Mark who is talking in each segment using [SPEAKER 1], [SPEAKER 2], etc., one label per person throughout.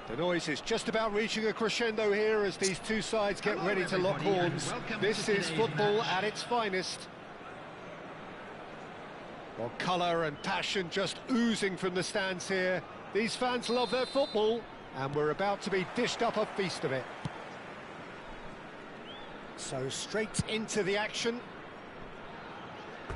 [SPEAKER 1] The noise is just about reaching a crescendo here as these two sides get ready to lock horns. This is football at its finest. Well, colour and passion just oozing from the stands here. These fans love their football, and we're about to be dished up a feast of it. So straight into the action.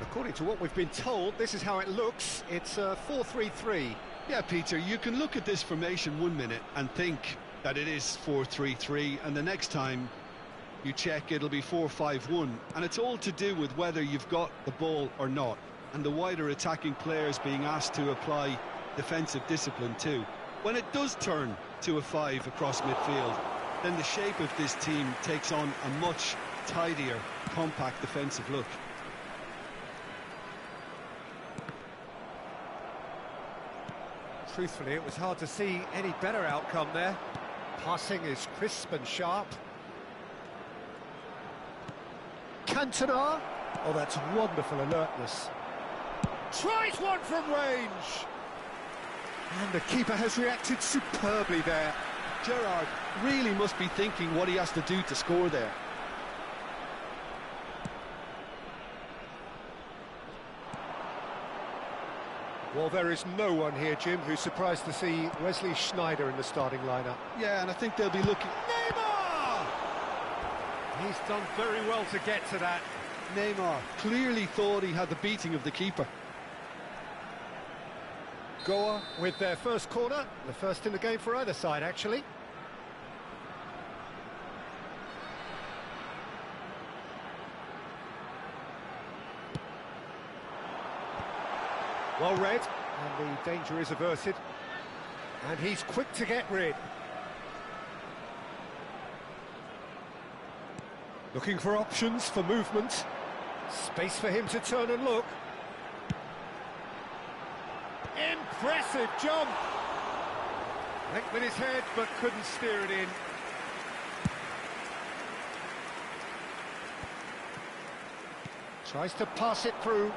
[SPEAKER 1] According to what we've been told, this is how it looks. It's a 4-3-3.
[SPEAKER 2] Yeah, Peter, you can look at this formation 1 minute and think that it is 4-3-3, and the next time you check, it'll be 4-5-1. And it's all to do with whether you've got the ball or not, and the wider attacking players being asked to apply defensive discipline too. When it does turn to a 5 across midfield, then the shape of this team takes on a much tidier, compact defensive look.
[SPEAKER 1] Truthfully, it was hard to see any better outcome there. Passing is crisp and sharp. Cantona. Oh, that's wonderful alertness. Tries one from range. And the keeper has reacted superbly there.
[SPEAKER 2] Gerrard really must be thinking what he has to do to score there.
[SPEAKER 1] Well, there is no one here, Jim, who's surprised to see Wesley Sneijder in the starting lineup.
[SPEAKER 2] Yeah, and I think they'll be looking...
[SPEAKER 1] Neymar! He's done very well to get to that.
[SPEAKER 2] Neymar clearly thought he had the beating of the keeper.
[SPEAKER 1] Goa with their first corner, the first in the game for either side, actually. Well read, and the danger is averted. And he's quick to get rid. Looking for options for movement. Space for him to turn and look. Impressive jump! Linked with his head, but couldn't steer it in. Tries to pass it through.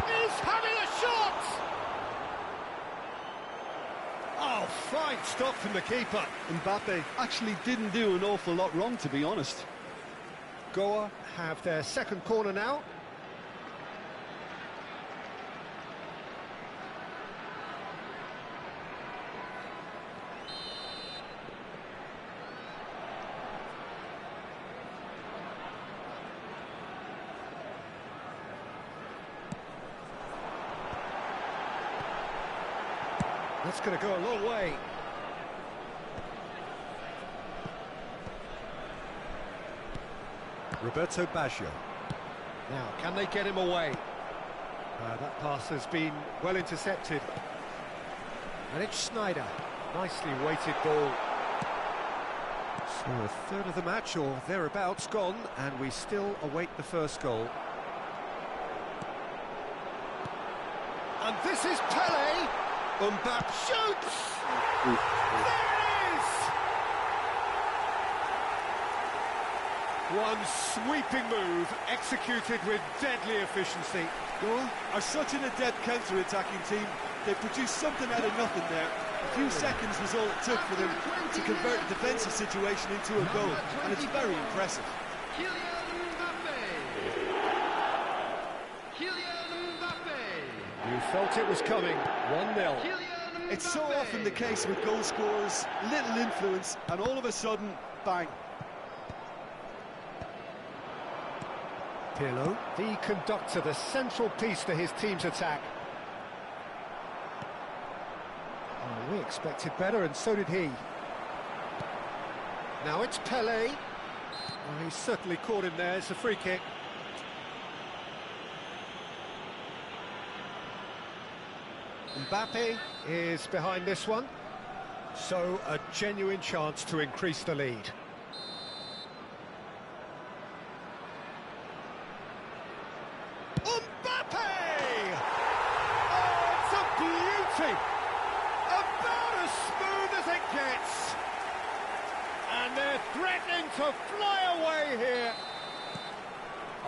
[SPEAKER 1] He's having a shot! Oh, fine stop from the keeper.
[SPEAKER 2] Mbappe actually didn't do an awful lot wrong, to be honest.
[SPEAKER 1] Goa have their second corner now. That's going to go a long way. Roberto Baggio. Now, can they get him away? That pass has been well intercepted. And it's Sneijder. Nicely weighted ball. So a third of the match, or thereabouts, gone, and we still await the first goal. And this is Pele! Mbappe shoots! There it is! One sweeping move, executed with deadly efficiency.
[SPEAKER 3] Goal are such an adept counter-attacking team. They produced something out of nothing there. A few seconds was all it took for them to convert a defensive situation into a goal, and it's very impressive.
[SPEAKER 1] You felt it was coming, 1-0.
[SPEAKER 3] It's so often the case with goal scorers, little influence, and all of a sudden, bang.
[SPEAKER 1] Pirlo, the conductor, the central piece to his team's attack. Oh, we expected better, and so did he. Now it's Pele. Oh, he's certainly caught him there. It's a free kick. Mbappe is behind this one, so a genuine chance to increase the lead. Mbappe! Oh, it's a beauty! About as smooth as it gets! And they're threatening to fly away here.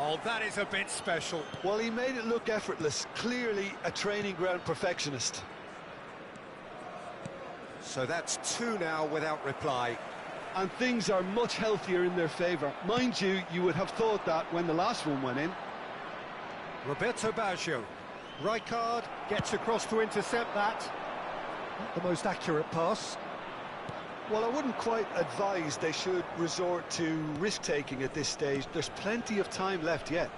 [SPEAKER 1] Oh, that is a bit special.
[SPEAKER 2] Well, he made it look effortless. Clearly a training ground perfectionist.
[SPEAKER 1] So that's two now without reply.
[SPEAKER 2] And things are much healthier in their favour. Mind you, you would have thought that when the last one went in.
[SPEAKER 1] Roberto Baggio. Rijkaard gets across to intercept that. Not the most accurate pass.
[SPEAKER 2] Well, I wouldn't quite advise they should resort to risk-taking at this stage. There's plenty of time left yet.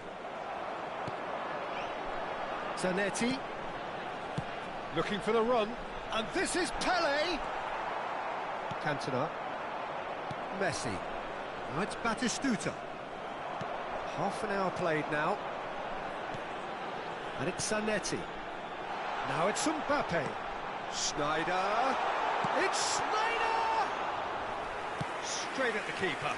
[SPEAKER 1] Zanetti. Looking for the run. And this is Pele. Cantona. Messi. Now it's Batistuta. Half an hour played now. And it's Zanetti. Now it's Mbappe. Schneider. It's Schneider! Straight at the keeper.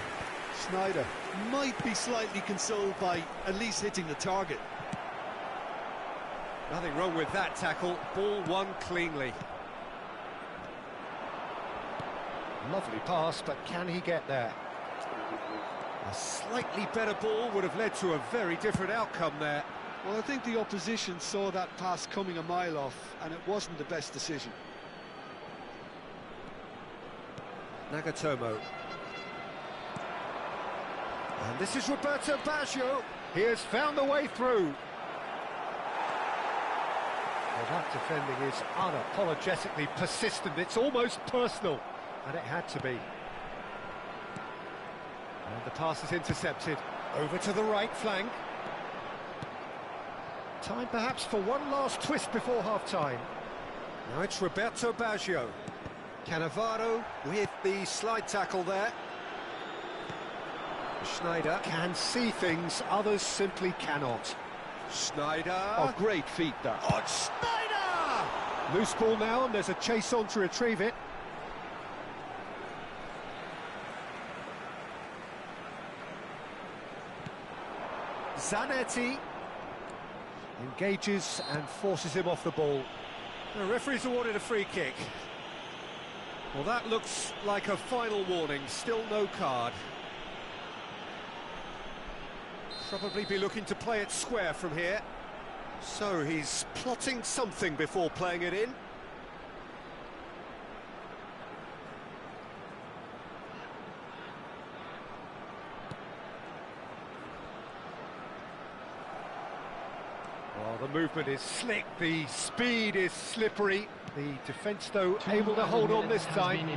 [SPEAKER 3] Schneider might be slightly consoled by at least hitting the target.
[SPEAKER 1] Nothing wrong with that tackle. Ball won cleanly. Lovely pass, but can he get there? A slightly better ball would have led to a very different outcome there.
[SPEAKER 2] Well, I think the opposition saw that pass coming a mile off, and it wasn't the best decision.
[SPEAKER 1] Nagatomo. And this is Roberto Baggio. He has found the way through. Well, that defending is unapologetically persistent. It's almost personal. And it had to be. And the pass is intercepted. Over to the right flank. Time perhaps for one last twist before half-time. Now it's Roberto Baggio. Cannavaro with the slide tackle there. Schneider can see things others simply cannot. Schneider.
[SPEAKER 2] Oh, great feat, that.
[SPEAKER 1] Oh, Schneider! Loose ball now, and there's a chase on to retrieve it. Zanetti engages and forces him off the ball. The referee's awarded a free kick. Well, that looks like a final warning. Still no card. Probably be looking to play it square from here. So he's plotting something before playing it in. Well, the movement is slick, the speed is slippery. The defence, though, able to hold on this time.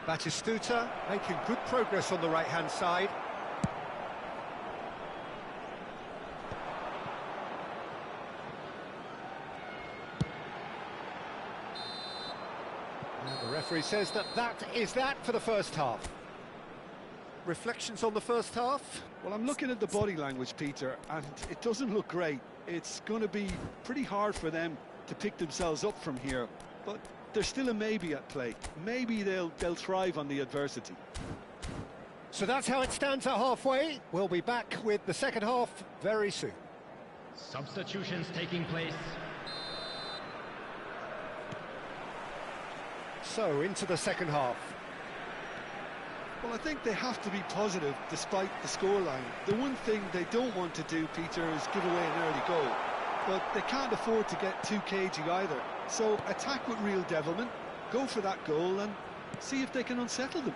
[SPEAKER 1] Batistuta making good progress on the right-hand side. And the referee says that is that for the first half. Reflections on the first half?
[SPEAKER 2] Well, I'm looking at the body language, Peter, and it doesn't look great. It's going to be pretty hard for them to pick themselves up from here, but there's still a maybe at play. Maybe they'll thrive on the adversity.
[SPEAKER 1] So that's how it stands at halfway. We'll be back with the second half very soon.
[SPEAKER 4] Substitutions taking place.
[SPEAKER 1] So, into the second half.
[SPEAKER 2] Well, I think they have to be positive despite the scoreline. The one thing they don't want to do, Peter, is give away an early goal. But they can't afford to get too cagey either. So attack with real devilment, go for that goal and see if they can unsettle them.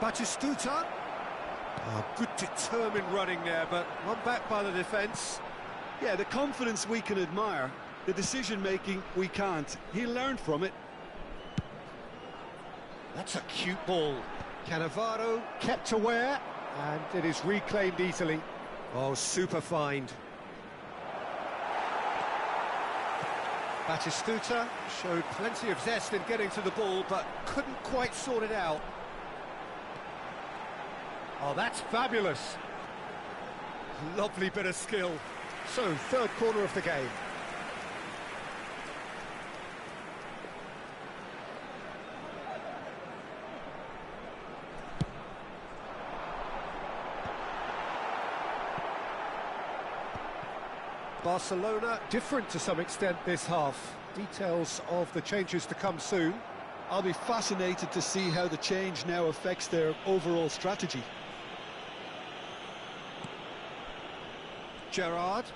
[SPEAKER 1] Batistuta. Oh, good determined running there, but run back by the defence.
[SPEAKER 2] Yeah, the confidence we can admire, the decision-making we can't. He'll learn from it.
[SPEAKER 1] That's a cute ball. Cannavaro kept aware, and it is reclaimed easily. Oh, super find. Batistuta showed plenty of zest in getting to the ball, but couldn't quite sort it out. Oh, that's fabulous. Lovely bit of skill. So, third corner of the game. Barcelona different to some extent this half. Details of the changes to come soon.
[SPEAKER 2] I'll be fascinated to see how the change now affects their overall strategy.
[SPEAKER 1] Gerrard.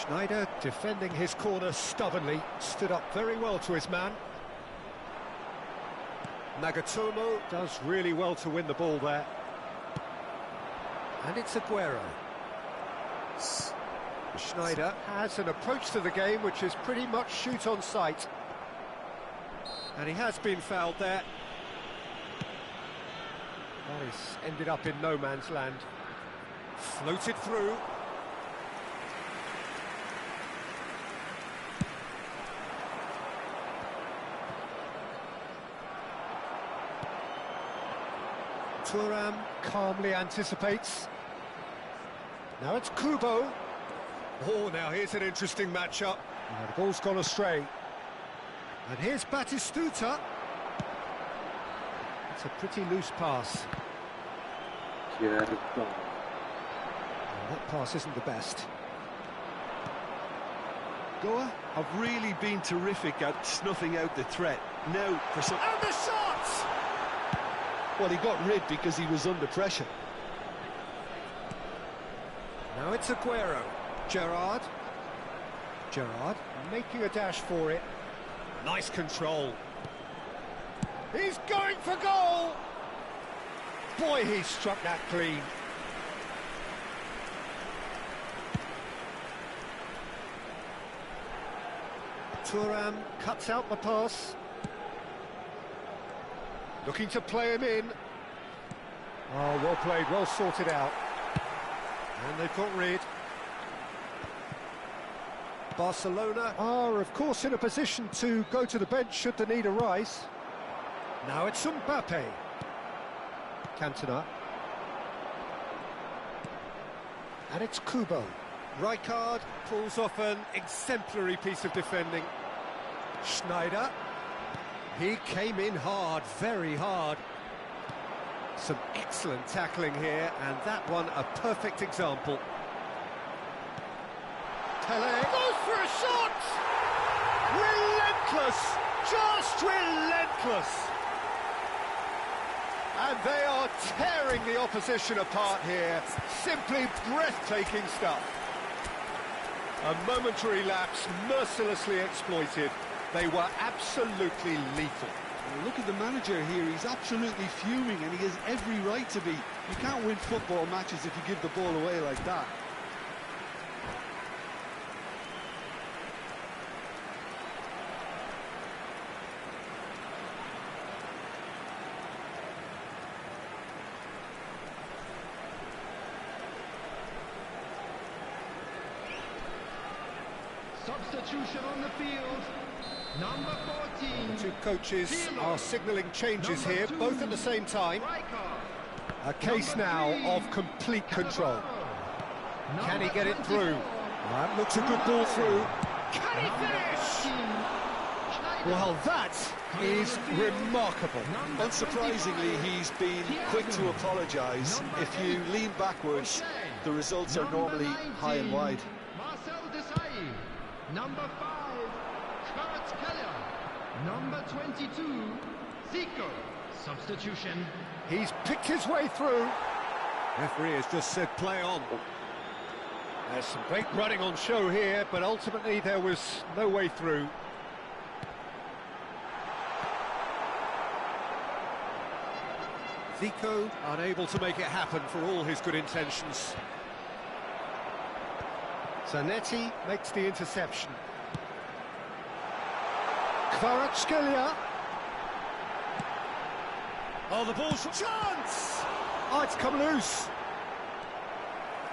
[SPEAKER 1] Schneider defending his corner stubbornly, stood up very well to his man. Nagatomo does really well to win the ball there. And it's Aguero. Schneider has an approach to the game which is pretty much shoot on sight. And he has been fouled there. That is ended up in no man's land. Floated through. Thuram calmly anticipates. Now it's Kubo. Oh, now here's an interesting matchup. Now the ball's gone astray. And here's Batistuta. It's a pretty loose pass. Well, that pass isn't the best.
[SPEAKER 2] Goa have really been terrific at snuffing out the threat. Now for some...
[SPEAKER 1] And the shots!
[SPEAKER 2] Well, he got rid because he was under pressure.
[SPEAKER 1] Now it's Aguero. Gerrard making a dash for it. Nice control. He's going for goal! Boy, he struck that clean. Thuram cuts out the pass. Looking to play him in. Oh, well played, well sorted out. And they've got rid. Barcelona are, of course, in a position to go to the bench should the need arise. Now it's Mbappe. Cantona. And it's Kubo. Rijkaard pulls off an exemplary piece of defending. Schneider. He came in hard, very hard. Some excellent tackling here, and that one a perfect example. Pele goes for a shot! Relentless! Just relentless! And they are tearing the opposition apart here. Simply breathtaking stuff. A momentary lapse, mercilessly exploited. They were absolutely lethal.
[SPEAKER 2] Well, look at the manager here, he's absolutely fuming and he has every right to be. You can't win football matches if you give the ball away like that.
[SPEAKER 4] Substitution on the field. Number 14.
[SPEAKER 1] The two coaches are signalling changes here, both at the same time. A case now of complete control. Can he get it through? That looks a good ball through. Can he finish? Well, that is remarkable.
[SPEAKER 2] Unsurprisingly, he's been quick to apologise. If you lean backwards, the results are normally high and wide.
[SPEAKER 4] Number 5, number 22, Zico. Substitution.
[SPEAKER 1] He's picked his way through. Referee has just said play on. There's some great running on show here, but ultimately there was no way through. Zico unable to make it happen for all his good intentions. Zanetti makes the interception. Kvaratskhelia. Oh, the ball's... Chance! Oh, it's come loose.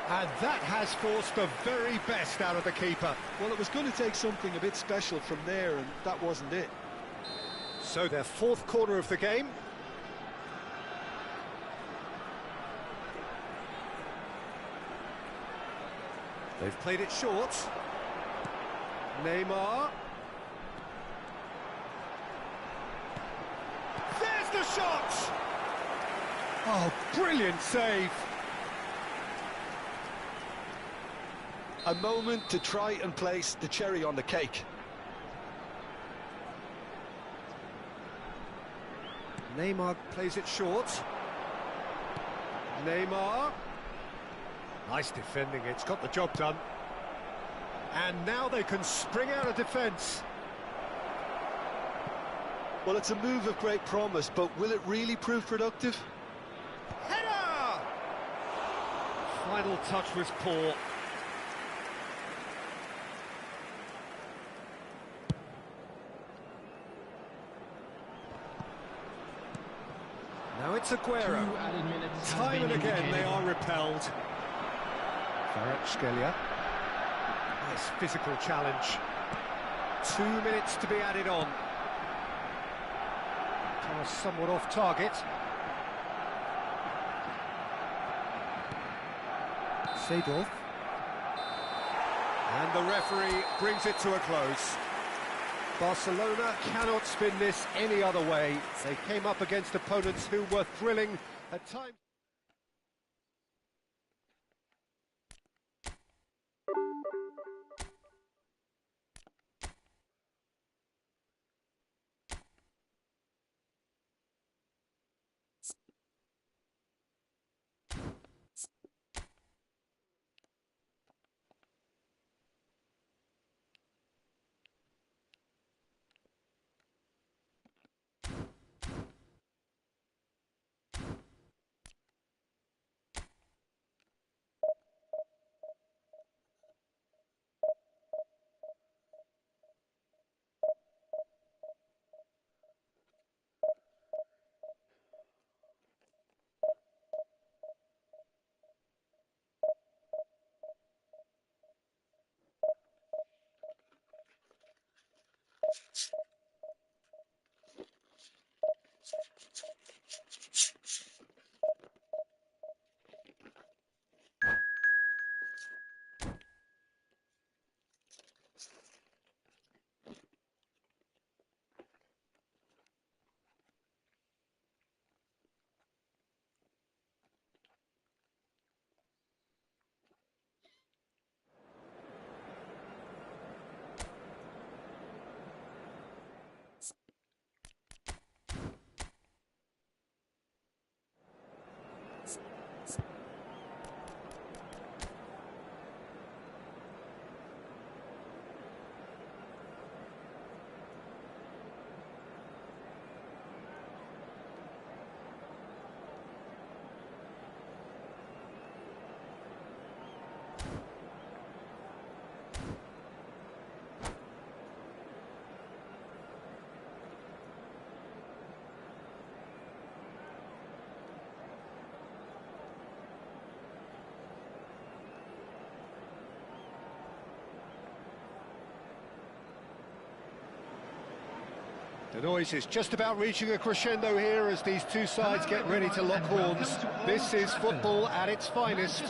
[SPEAKER 1] And that has forced the very best out of the keeper.
[SPEAKER 2] Well, it was going to take something a bit special from there, and that wasn't it.
[SPEAKER 1] So their fourth corner of the game. They've played it short. Neymar. There's the shot! Oh, brilliant save.
[SPEAKER 2] A moment to try and place the cherry on the cake.
[SPEAKER 1] Neymar plays it short. Neymar. Nice defending, it's got the job done. And now they can spring out of defence.
[SPEAKER 3] Well, it's a move of great promise, but will it really prove productive?
[SPEAKER 1] Header! Final touch was poor. Now it's Aguero. Time and again they are repelled. Kvaratskhelia. Nice physical challenge. 2 minutes to be added on. Pass somewhat off target. Seedorf. And the referee brings it to a close. Barcelona cannot spin this any other way. They came up against opponents who were thrilling at times. The noise is just about reaching a crescendo here as these two sides get ready to lock horns. This is football at its finest.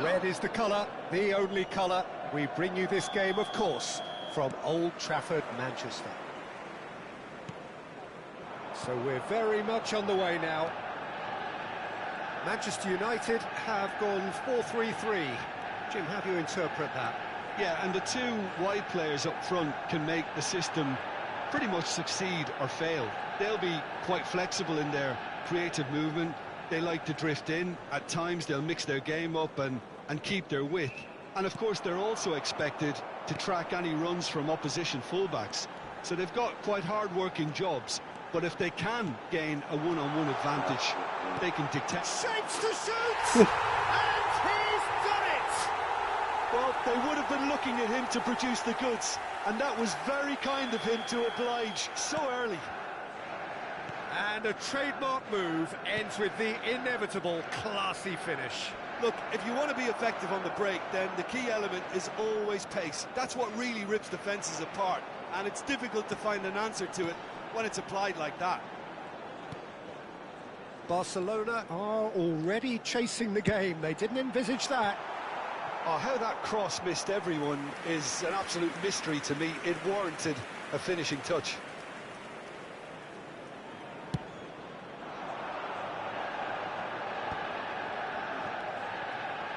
[SPEAKER 1] Red is the colour, the only colour. We bring you this game, of course, from Old Trafford, Manchester. So we're very much on the way now. Manchester United have gone 4-3-3. Jim, how do you interpret that?
[SPEAKER 2] Yeah, and the two wide players up front can make the system pretty much succeed or fail. They'll be quite flexible in their creative movement. They like to drift in. At times they'll mix their game up and keep their width. And of course they're also expected to track any runs from opposition fullbacks. So they've got quite hard-working jobs. But if they can gain a one-on-one advantage, they can dictate.
[SPEAKER 1] Shapes to shoot! And he's done it!
[SPEAKER 3] Well, they would have been looking at him to produce the goods, and that was very kind of him to oblige so early.
[SPEAKER 1] And a trademark move ends with the inevitable classy finish.
[SPEAKER 3] Look, if you want to be effective on the break, then the key element is always pace. That's what really rips defences apart, and it's difficult to find an answer to it when it's applied like that.
[SPEAKER 1] Barcelona are already chasing the game. They didn't envisage that.
[SPEAKER 3] Oh, how that cross missed everyone is an absolute mystery to me. It warranted a finishing touch.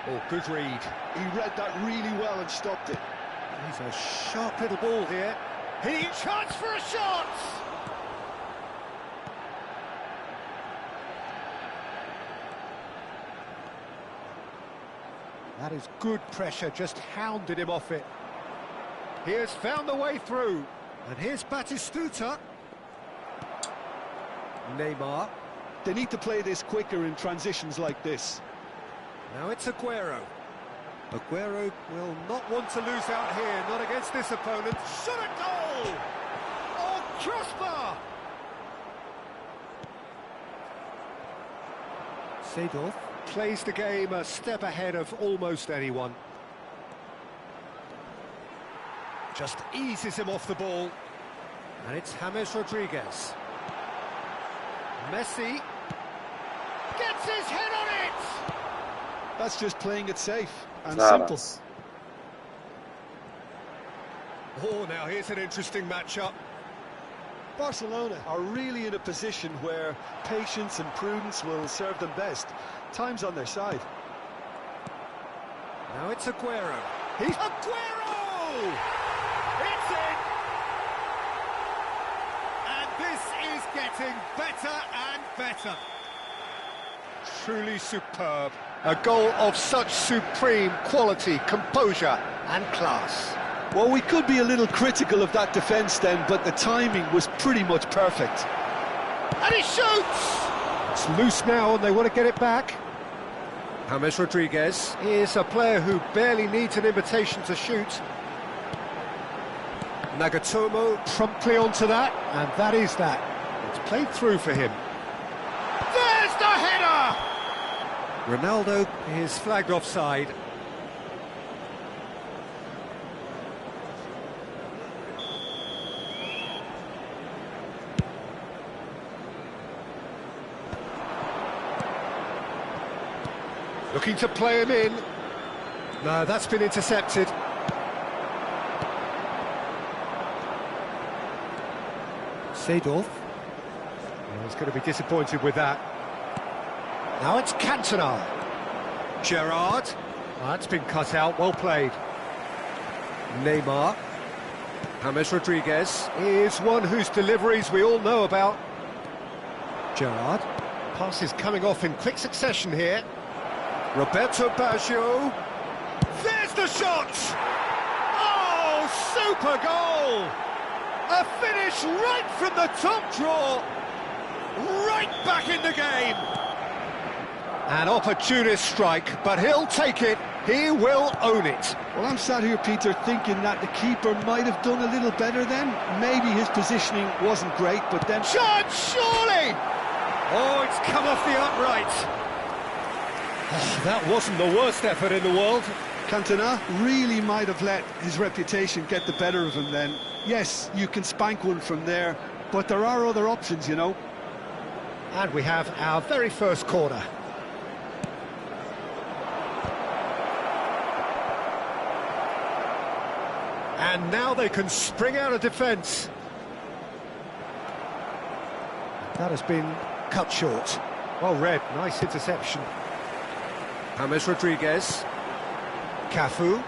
[SPEAKER 1] Oh, good read.
[SPEAKER 3] He read that really well and stopped it.
[SPEAKER 1] He's a sharp little ball here. He chance for a shot! That is good pressure, just hounded him off it. He has found the way through. And here's Batistuta. Neymar.
[SPEAKER 2] They need to play this quicker in transitions like this.
[SPEAKER 1] Now it's Aguero. Aguero will not want to lose out here, not against this opponent. Shot a goal! Oh, crossbar! Seedorf plays the game a step ahead of almost anyone. Just eases him off the ball. And it's James Rodriguez. Messi gets his head on it!
[SPEAKER 2] That's just playing it safe and
[SPEAKER 5] Nada.
[SPEAKER 2] simple.
[SPEAKER 1] Oh, now here's an interesting matchup.
[SPEAKER 2] Barcelona are really in a position where patience and prudence will serve them best. Time's on their side.
[SPEAKER 1] Now it's Aguero. He's Aguero! It's in! And this is getting better and better. Truly superb. A goal of such supreme quality, composure and class.
[SPEAKER 2] Well, we could be a little critical of that defence then, but the timing was pretty much perfect.
[SPEAKER 1] And he shoots! It's loose now and they want to get it back. James Rodriguez is a player who barely needs an invitation to shoot. Nagatomo promptly onto that, and that is that. It's played through for him. There's the header! Ronaldo is flagged offside. Looking to play him in. No, that's been intercepted. Seedorf. Oh, he's going to be disappointed with that. Now it's Cantona. Gerrard. Oh, that's been cut out, well played. Neymar. James Rodriguez is one whose deliveries we all know about. Gerrard. Pass is coming off in quick succession here. Roberto Baggio. There's the shot! Oh, super goal! A finish right from the top draw. Right back in the game. An opportunist strike, but he'll take it. He will own it.
[SPEAKER 2] Well, I'm sat here, Peter, thinking that the keeper might have done a little better then. Maybe his positioning wasn't great, but then...
[SPEAKER 1] Shot, surely! Oh, it's come off the upright. Oh, that wasn't the worst effort in the world.
[SPEAKER 2] Cantona really might have let his reputation get the better of him then. Yes, you can spank one from there, but there are other options, you know.
[SPEAKER 1] And we have our very first corner. And now they can spring out of defence. That has been cut short. Well read, nice interception. James Rodriguez. Cafu.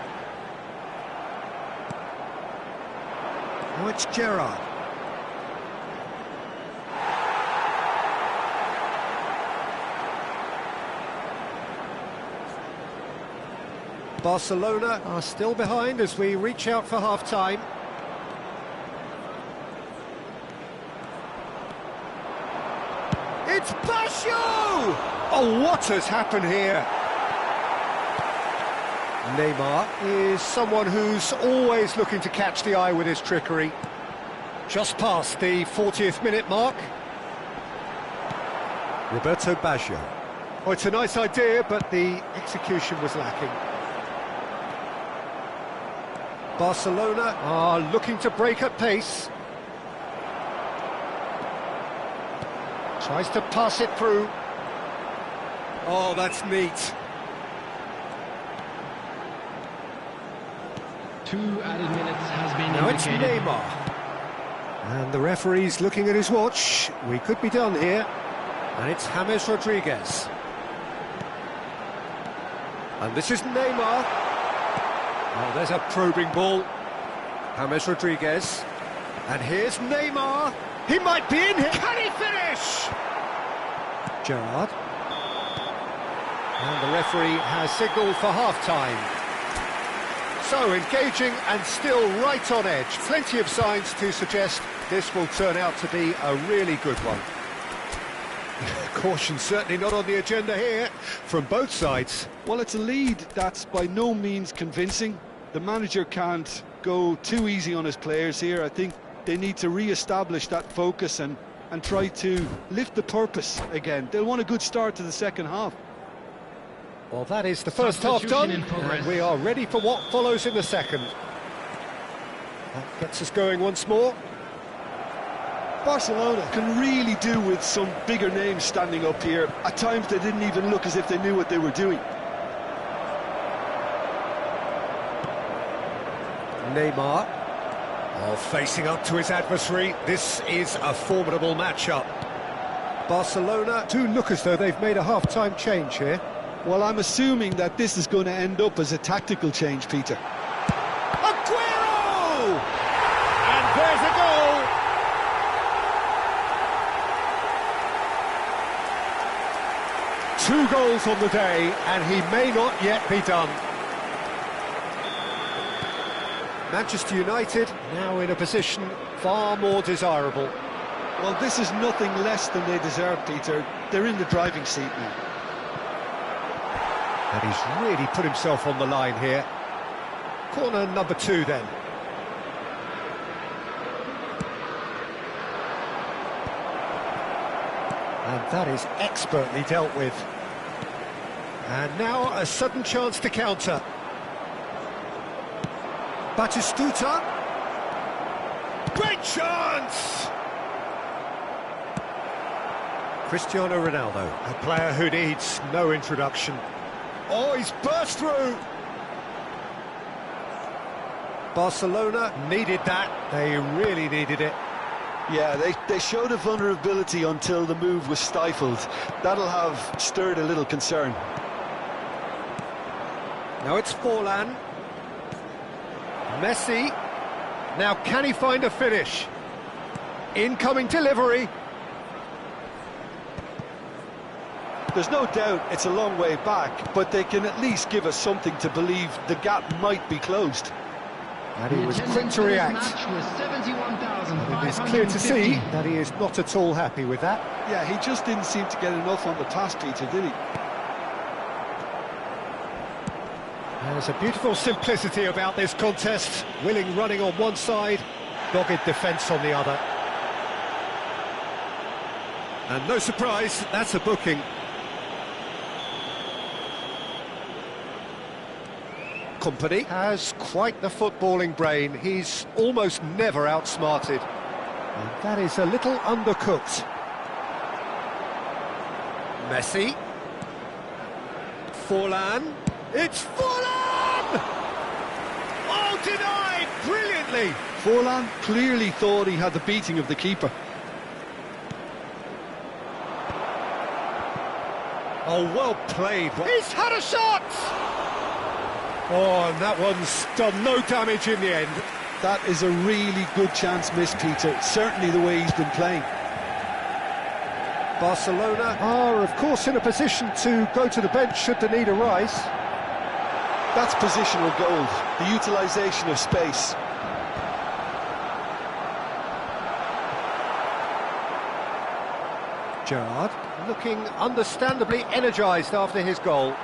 [SPEAKER 1] Now it's Gerrard. Barcelona are still behind as we reach out for half-time. It's Baggio! Oh, what has happened here? Neymar is someone who's always looking to catch the eye with his trickery. Just past the 40th minute mark. Roberto Baggio. Oh, it's a nice idea, but the execution was lacking. Barcelona are looking to break at pace. Tries to pass it through. Oh, that's neat.
[SPEAKER 4] 2 added minutes has been
[SPEAKER 1] Now it's
[SPEAKER 4] indicated.
[SPEAKER 1] Neymar. And the referee's looking at his watch. We could be done here. And it's James Rodriguez. And this is Neymar. Oh, there's a probing ball. James Rodriguez. And here's Neymar. He might be in here. Can he finish? Gerrard. And the referee has signalled for half-time. So, engaging and still right on edge. Plenty of signs to suggest this will turn out to be a really good one. Caution certainly not on the agenda here, from both sides.
[SPEAKER 2] Well, it's a lead that's by no means convincing. The manager can't go too easy on his players here. I think they need to re-establish that focus and try to lift the purpose again. They'll want a good start to the second half.
[SPEAKER 1] Well, that is the first half done, and we are ready for what follows in the second. That gets us going once more.
[SPEAKER 2] Barcelona can really do with some bigger names standing up here. At times they didn't even look as if they knew what they were doing.
[SPEAKER 1] Neymar, facing up to his adversary. This is a formidable matchup. Barcelona do look as though they've made a half-time change here.
[SPEAKER 2] Well, I'm assuming that this is going to end up as a tactical change, Peter.
[SPEAKER 1] Aguero! And there's a goal! Two goals on the day, and he may not yet be done. Manchester United now in a position far more desirable.
[SPEAKER 2] Well, this is nothing less than they deserve, Peter. They're in the driving seat now.
[SPEAKER 1] And he's really put himself on the line here. Corner number 2 then. And that is expertly dealt with. And now a sudden chance to counter. Batistuta. Great chance! Cristiano Ronaldo, a player who needs no introduction. Oh, he's burst through! Barcelona needed that. They really needed it.
[SPEAKER 2] Yeah, they showed a vulnerability until the move was stifled. That'll have stirred a little concern.
[SPEAKER 1] Now it's Forlan. Messi. Now can he find a finish? Incoming delivery.
[SPEAKER 2] There's no doubt it's a long way back, but they can at least give us something to believe the gap might be closed.
[SPEAKER 1] And he was quick to react. And it is clear to see that he is not at all happy with that.
[SPEAKER 2] Yeah, he just didn't seem to get enough on the pass, Peter, did he?
[SPEAKER 1] There's a beautiful simplicity about this contest. Willing running on one side, dogged defence on the other. And no surprise, that's a booking. Company has quite the footballing brain. He's almost never outsmarted. And that is a little undercooked. Messi. Forlan. It's Forlan! Oh, denied brilliantly!
[SPEAKER 2] Forlan clearly thought he had the beating of the keeper.
[SPEAKER 1] Oh, well played. He's had a shot! Oh, and that one's done no damage in the end.
[SPEAKER 2] That is a really good chance missed, Peter. Certainly the way he's been playing.
[SPEAKER 1] Barcelona are, of course, in a position to go to the bench should the need arise.
[SPEAKER 2] That's positional gold, the utilisation of space.
[SPEAKER 1] Gerrard looking understandably energised after his goal.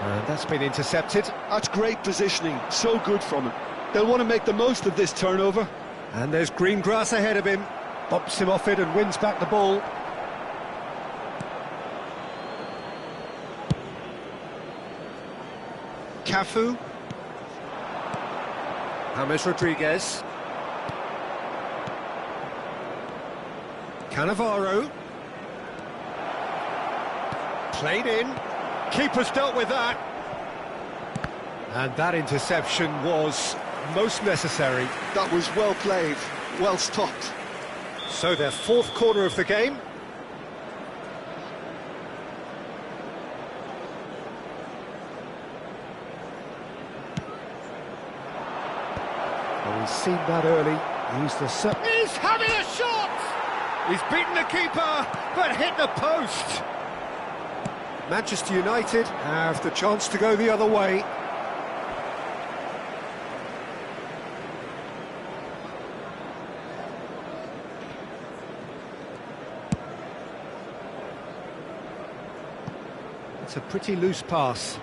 [SPEAKER 1] And that's been intercepted.
[SPEAKER 2] That's great positioning, so good from him. They'll want to make the most of this turnover.
[SPEAKER 1] And there's green grass ahead of him. Bumps him off it and wins back the ball. Cafu. James Rodriguez. Cannavaro. Played in. Keeper's dealt with that. And that interception was most necessary.
[SPEAKER 2] That was well played, well stopped.
[SPEAKER 1] So their fourth corner of the game. Well, we've seen that early. He's having a shot! He's beaten the keeper, but hit the post. Manchester United have the chance to go the other way. It's a pretty loose pass.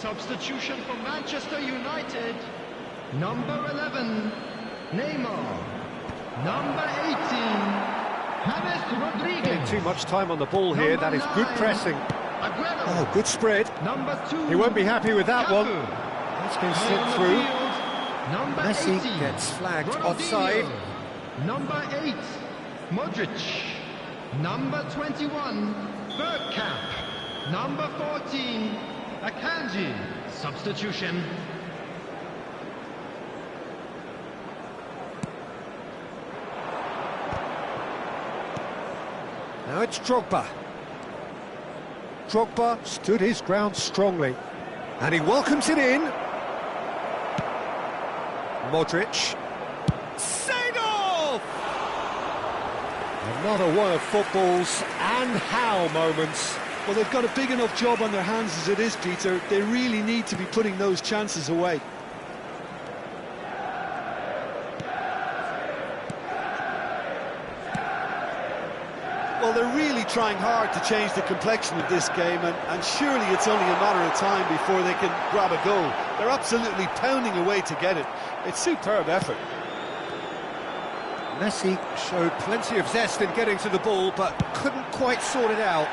[SPEAKER 4] Substitution for Manchester United. Number 11, Neymar. Number 18, James Rodriguez.
[SPEAKER 1] Getting too much time on the ball here. That is good pressing.
[SPEAKER 4] Aguero.
[SPEAKER 1] Oh, good spread.
[SPEAKER 4] Number 2,
[SPEAKER 1] He won't be happy with that one. That's been slipped through.
[SPEAKER 4] Number
[SPEAKER 1] Messi
[SPEAKER 4] 18,
[SPEAKER 1] gets flagged
[SPEAKER 4] Ronaldinho.
[SPEAKER 1] offside.
[SPEAKER 4] Number 8, Modric. Number 21, Bergkamp. Number 14, Akanji. Substitution.
[SPEAKER 1] Now it's Drogba. Drogba stood his ground strongly, and he welcomes it in. Modric. Save-off! Another one of football's and how moments.
[SPEAKER 3] Well, they've got a big enough job on their hands as it is, Peter. They really need to be putting those chances away. Well, they're really trying hard to change the complexion of this game, and surely it's only a matter of time before they can grab a goal. They're absolutely pounding away to get it. It's superb effort.
[SPEAKER 1] Messi showed plenty of zest in getting to the ball, but couldn't quite sort it out.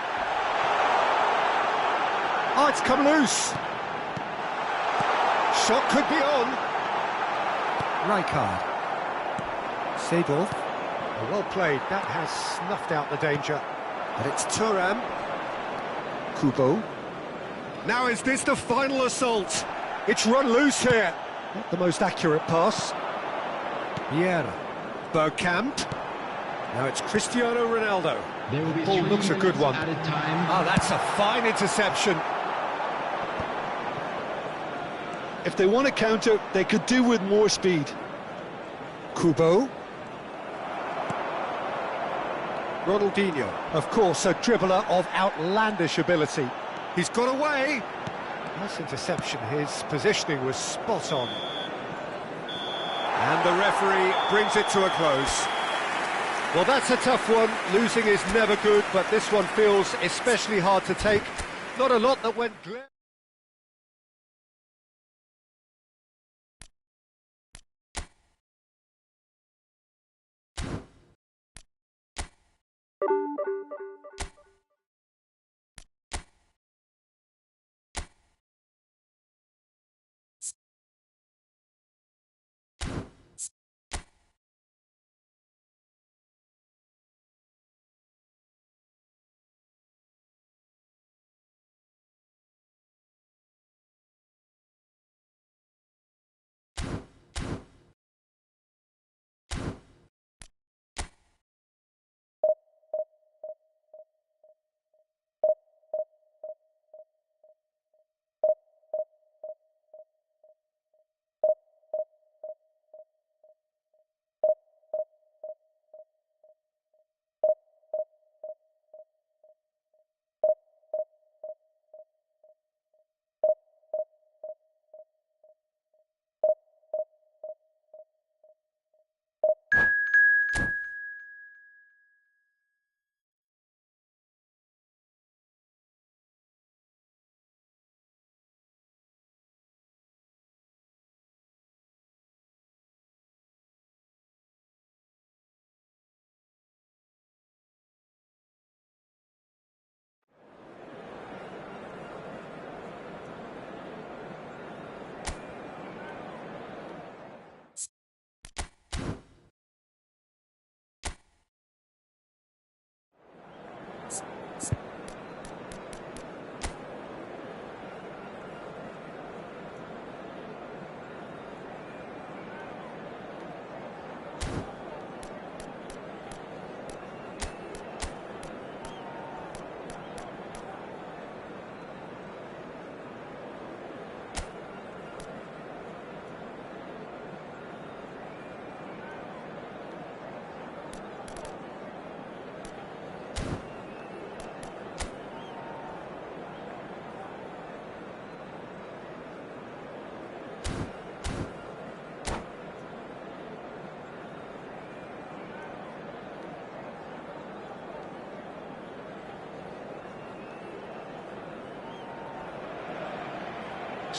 [SPEAKER 1] Oh, it's come loose. Shot could be on. Rijkaard. Seedorf. Oh, well played. That has snuffed out the danger. But it's Thuram. Kubo. Now is this the final assault? It's run loose here. Not the most accurate pass. Vieira. Bergkamp. Now it's Cristiano Ronaldo.
[SPEAKER 4] There will be
[SPEAKER 1] Ball
[SPEAKER 4] 3
[SPEAKER 1] looks a good
[SPEAKER 4] minutes
[SPEAKER 1] one.
[SPEAKER 4] added time.
[SPEAKER 1] Oh, that's a fine interception.
[SPEAKER 3] If they want to counter, they could do with more speed.
[SPEAKER 1] Kubo. Ronaldinho, of course, a dribbler of outlandish ability. He's got away. Nice interception. His positioning was spot on. And the referee brings it to a close. Well, that's a tough one. Losing is never good, but this one feels especially hard to take. Not a lot that went...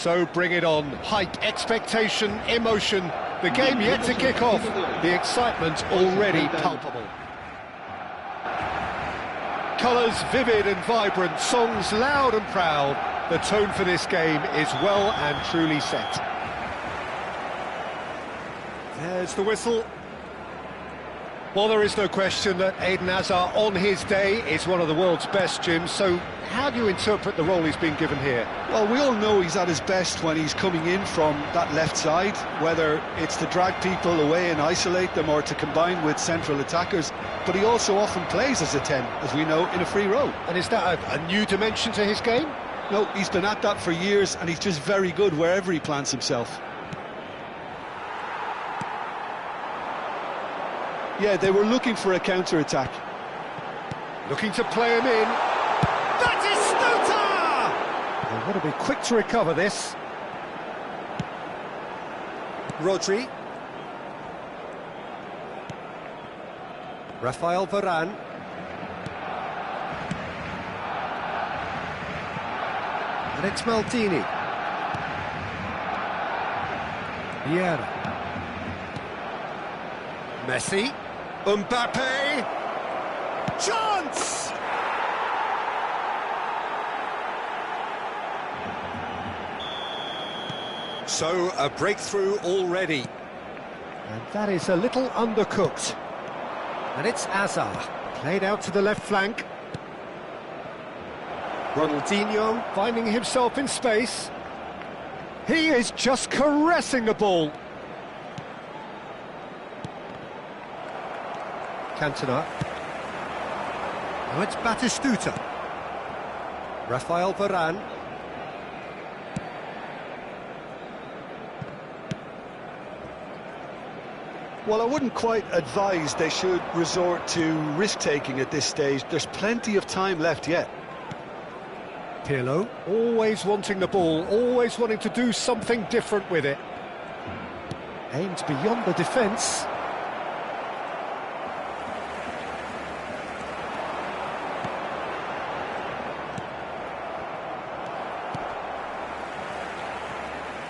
[SPEAKER 1] So bring it on. Hype, expectation, emotion. The game yet to kick off. The excitement already palpable. Colours vivid and vibrant, songs loud and proud. The tone for this game is well and truly set. There's the whistle. Well, there is no question that Eden Hazard, on his day, is one of the world's best, Jim. So how do you interpret the role he's been given here?
[SPEAKER 3] Well, we all know he's at his best when he's coming in from that left side, whether it's to drag people away and isolate them or to combine with central attackers. But he also often plays as a 10, as we know, in a free role.
[SPEAKER 1] And is that a new dimension to his game?
[SPEAKER 3] No, he's been at that for years, and he's just very good wherever he plants himself. Yeah, they were looking for a counter-attack.
[SPEAKER 1] Looking to play him in. That is Stuta! They've got to be quick to recover this. Rodri. Rafael Varane. And it's Maldini. Vieira. Messi. Mbappe. Chance! So, a breakthrough already. And that is a little undercooked. And it's Hazard, played out to the left flank. Ronaldinho finding himself in space. He is just caressing the ball. Cantona. Now it's Batistuta. Rafael Varane.
[SPEAKER 3] Well, I wouldn't quite advise they should resort to risk-taking at this stage. There's plenty of time left yet.
[SPEAKER 1] Pirlo, always wanting the ball, always wanting to do something different with it. Aimed beyond the defence.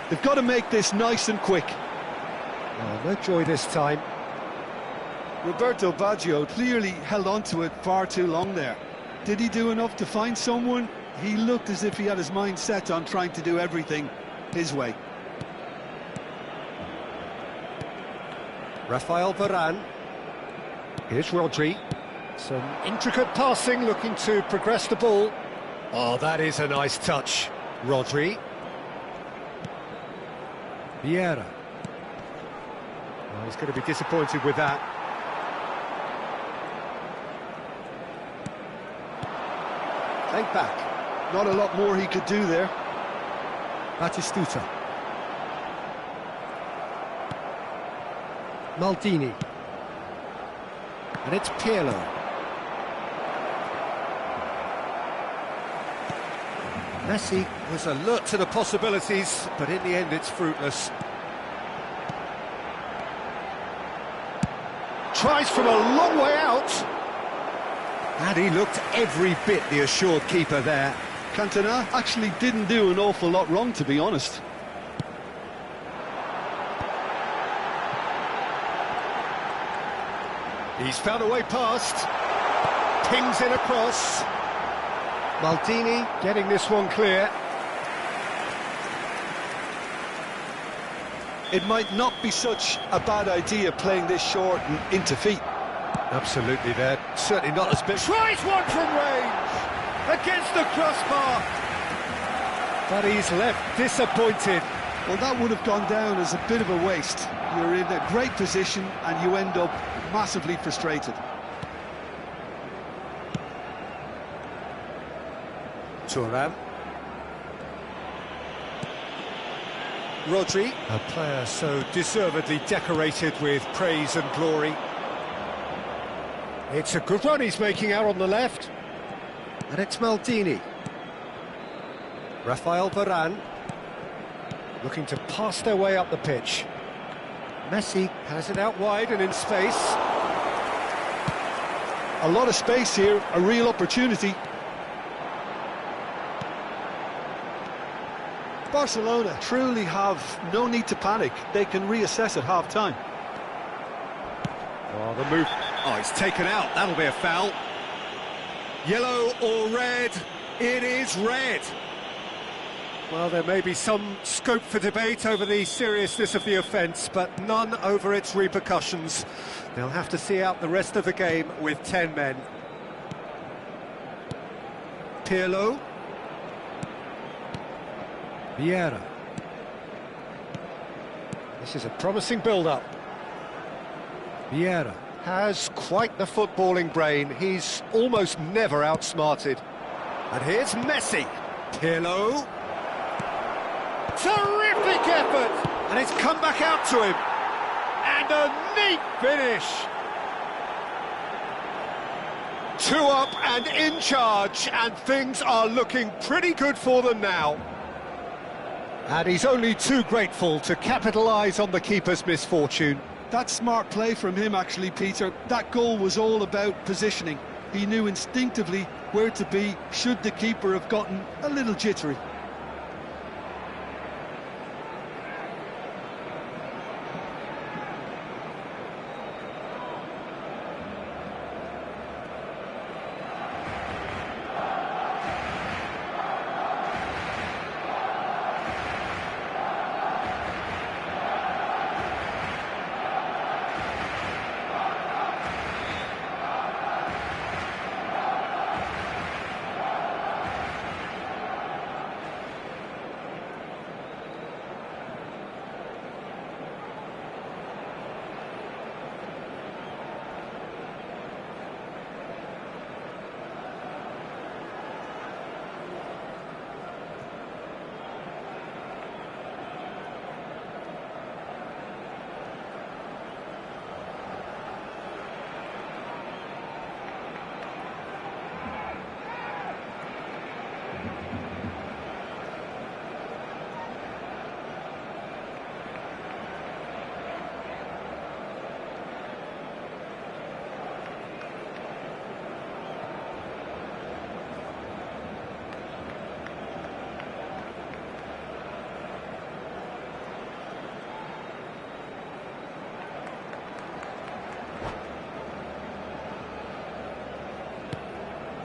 [SPEAKER 3] They've got to make this nice and quick.
[SPEAKER 1] Oh, no joy this time.
[SPEAKER 3] Roberto Baggio clearly held on to it far too long there. Did he do enough to find someone? He looked as if he had his mind set on trying to do everything his way.
[SPEAKER 1] Rafael Varane. Here's Rodri. Some intricate passing, looking to progress the ball. Oh, that is a nice touch. Rodri. Vieira. Oh, he's going to be disappointed with that. Played back.
[SPEAKER 3] Not a lot more he could do there.
[SPEAKER 1] Batistuta. Maldini. And it's Pirlo. Messi was alert to the possibilities, but in the end it's fruitless. Tries from a long way out. And he looked every bit the assured keeper there.
[SPEAKER 3] Cantona actually didn't do an awful lot wrong, to be honest.
[SPEAKER 1] He's found a way past. Pings in across. Maldini getting this one clear.
[SPEAKER 3] It might not be such a bad idea playing this short and into feet.
[SPEAKER 1] Absolutely, there. Certainly not as big. Tries one from range against the crossbar, but he's left disappointed.
[SPEAKER 3] Well, that would have gone down as a bit of a waste. You're in a great position and you end up massively frustrated.
[SPEAKER 1] Thuram. Rodri, a player so deservedly decorated with praise and glory. It's a good run he's making out on the left. And it's Maldini. Rafael Varane. Looking to pass their way up the pitch. Messi has it out wide and in space.
[SPEAKER 3] A lot of space here, a real opportunity. Barcelona truly have no need to panic. They can reassess at half-time.
[SPEAKER 1] Oh, the move. Oh, it's taken out. That'll be a foul. Yellow or red? It is red. Well, there may be some scope for debate over the seriousness of the offence, but none over its repercussions. They'll have to see out the rest of the game with 10 men. Pirlo. Vieira. This is a promising build-up. Vieira has quite the footballing brain. He's almost never outsmarted. And here's Messi. Pirlo. Terrific effort! And it's come back out to him. And a neat finish. 2 up and in charge, and things are looking pretty good for them now. And he's only too grateful to capitalise on the keeper's misfortune.
[SPEAKER 2] That's smart play from him, actually, Peter. That goal was all about positioning. He knew instinctively where to be should the keeper have gotten a little jittery.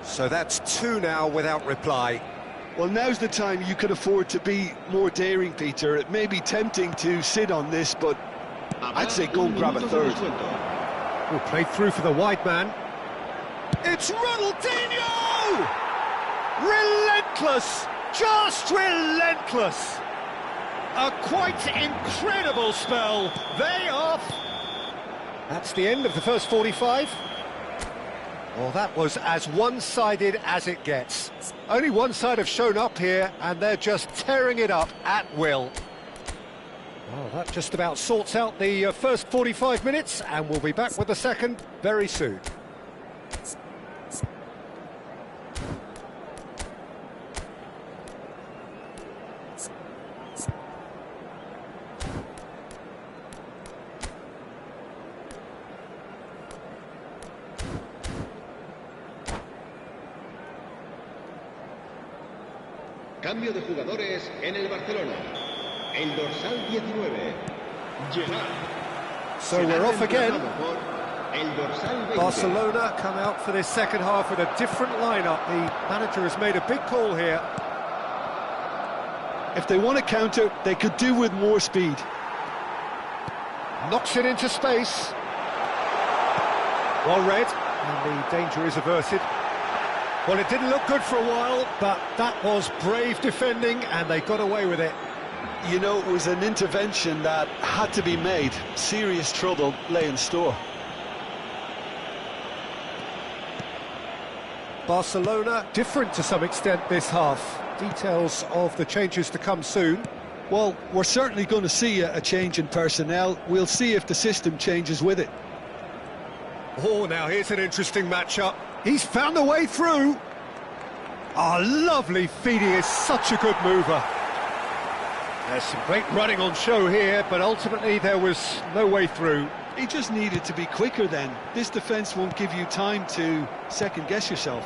[SPEAKER 1] So that's 2 now without reply.
[SPEAKER 2] Well, now's the time you could afford to be more daring, Peter. It may be tempting to sit on this, but I'd say go and grab a third.
[SPEAKER 1] Well, played through for the wide man. It's Ronaldinho! Relentless! Just relentless! A quite incredible spell. They off. That's the end of the first 45. Well, that was as one-sided as it gets. Only one side have shown up here, and they're just tearing it up at will. Well, that just about sorts out the first 45 minutes, and we'll be back with the second very soon.
[SPEAKER 5] Cambio de jugadores en el Barcelona. El dorsal 19.
[SPEAKER 1] So we're off again.
[SPEAKER 5] El dorsal 20.
[SPEAKER 1] Barcelona come out for this second half with a different lineup. The manager has made a big call here.
[SPEAKER 2] If they want to counter, they could do with more speed.
[SPEAKER 1] Knocks it into space. Well read, and the danger is averted. Well, it didn't look good for a while, but that was brave defending, and they got away with it.
[SPEAKER 2] You know, it was an intervention that had to be made. Serious trouble lay in store.
[SPEAKER 1] Barcelona different to some extent this half. Details of the changes to come soon.
[SPEAKER 2] Well, we're certainly going to see a change in personnel. We'll see if the system changes with it.
[SPEAKER 1] Oh, now here's an interesting matchup. He's found a way through. Oh, lovely feed. He is such a good mover. There's some great running on show here, but ultimately there was no way through.
[SPEAKER 2] He just needed to be quicker then. This defence won't give you time to second-guess yourself.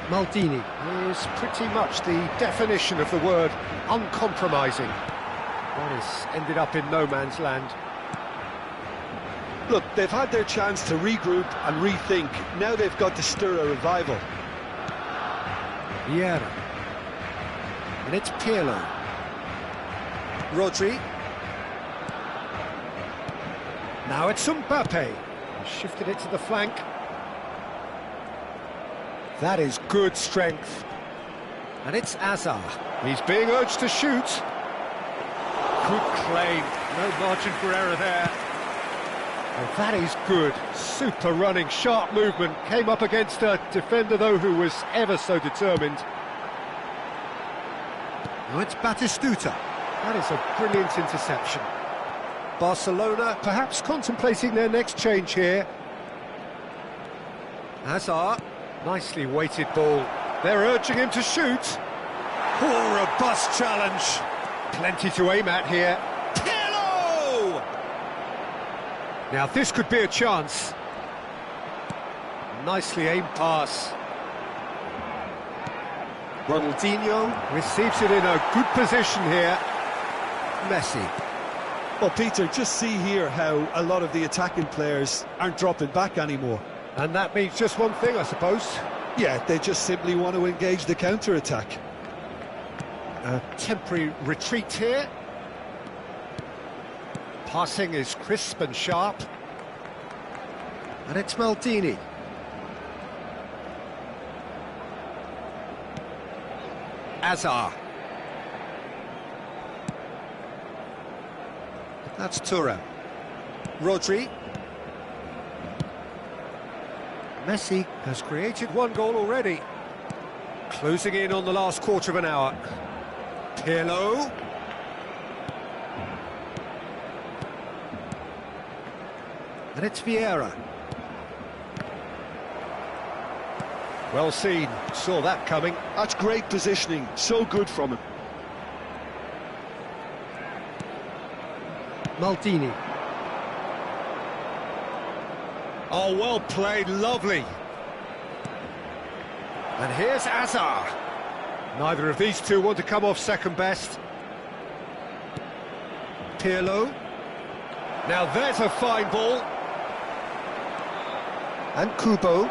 [SPEAKER 1] Maldini is pretty much the definition of the word uncompromising. That has ended up in no man's land.
[SPEAKER 3] Look, they've had their chance to regroup and rethink. Now they've got to stir a revival.
[SPEAKER 1] Vieira. And it's Pirlo. Rodri. Now it's Mbappe. Shifted it to the flank. That is good strength. And it's Hazard. He's being urged to shoot. Good claim. No margin for error there. Well, that is good. Super running, sharp movement. Came up against a defender, though, who was ever so determined. Now it's Batistuta. That is a brilliant interception. Barcelona perhaps contemplating their next change here. Hazard. Nicely weighted ball. They're urging him to shoot. Oh, robust challenge. Plenty to aim at here. Pirlo! Now this could be a chance. Nicely aimed pass. Ronaldinho receives it in a good position here. Messi.
[SPEAKER 3] Well, Peter, just see here how a lot of the attacking players aren't dropping back anymore.
[SPEAKER 1] And that means just one thing, I suppose.
[SPEAKER 3] Yeah, they just simply want to engage the counter-attack.
[SPEAKER 1] A temporary retreat here. Passing is crisp and sharp. And it's Maldini. Hazard. That's Thuram. Rodri. Messi has created one goal already. Closing in on the last quarter of an hour. Pirlo. And it's Vieira. Well seen, saw that coming.
[SPEAKER 3] That's great positioning, so good from him.
[SPEAKER 1] Maldini. Oh, well played, lovely. And here's Hazard. Neither of these two want to come off second best. Pirlo. Now there's a fine ball. And Kubo.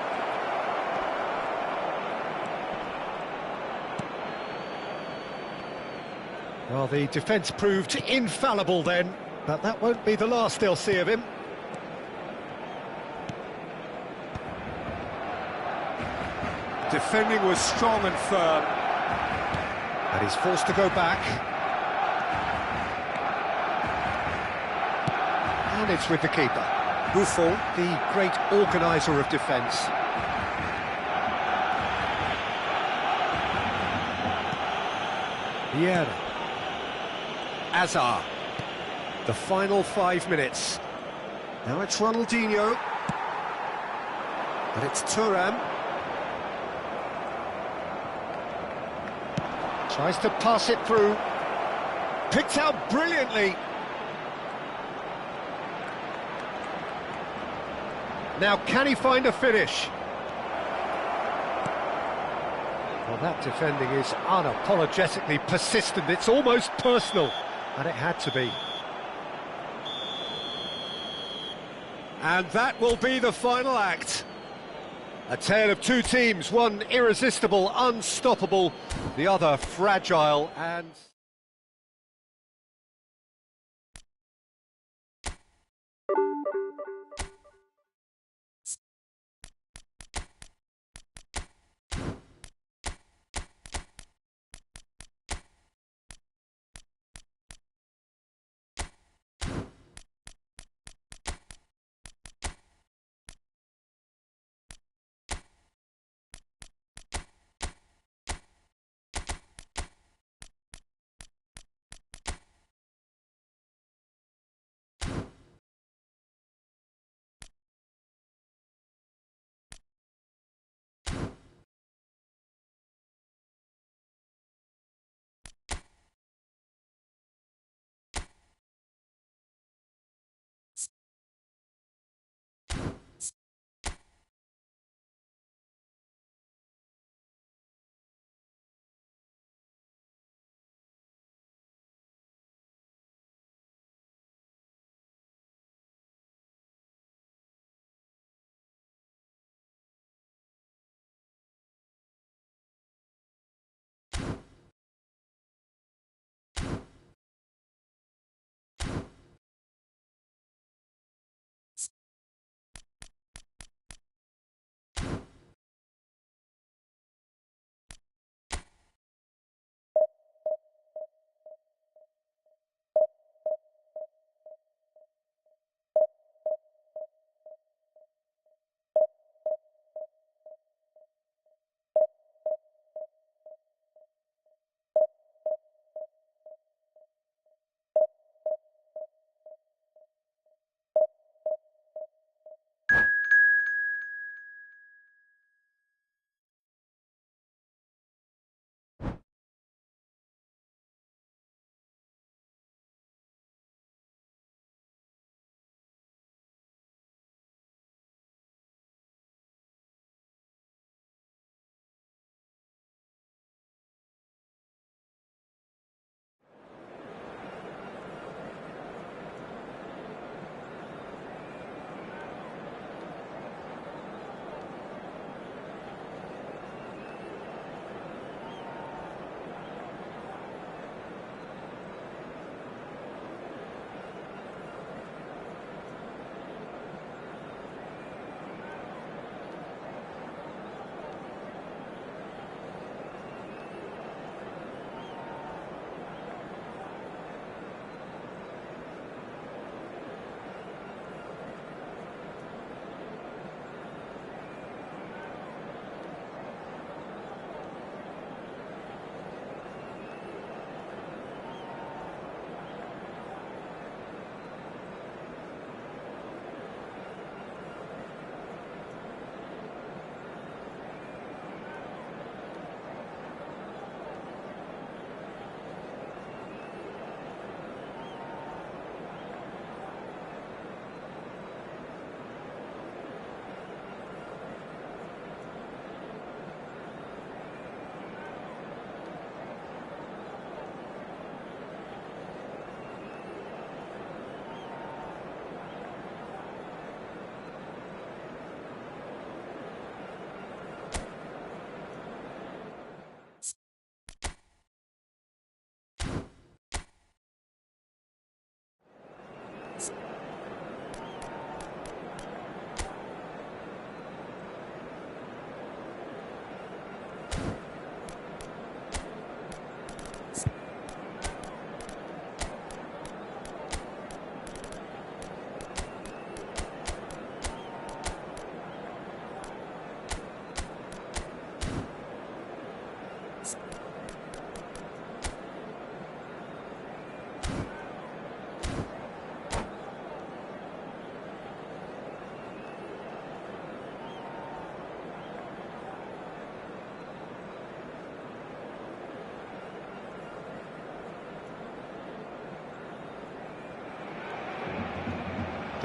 [SPEAKER 1] Well, the defence proved infallible then, but that won't be the last they'll see of him. Defending was strong and firm. And he's forced to go back. And it's with the keeper. Buffon, the great organiser of defence. Vieira. Hazard. The final 5 minutes. Now it's Ronaldinho. And it's Thuram. Tries to pass it through. Picked out brilliantly. Now, can he find a finish? Well, that defending is unapologetically persistent. It's almost personal, and it had to be. And that will be the final act. A tale of two teams, one irresistible, unstoppable, the other fragile and...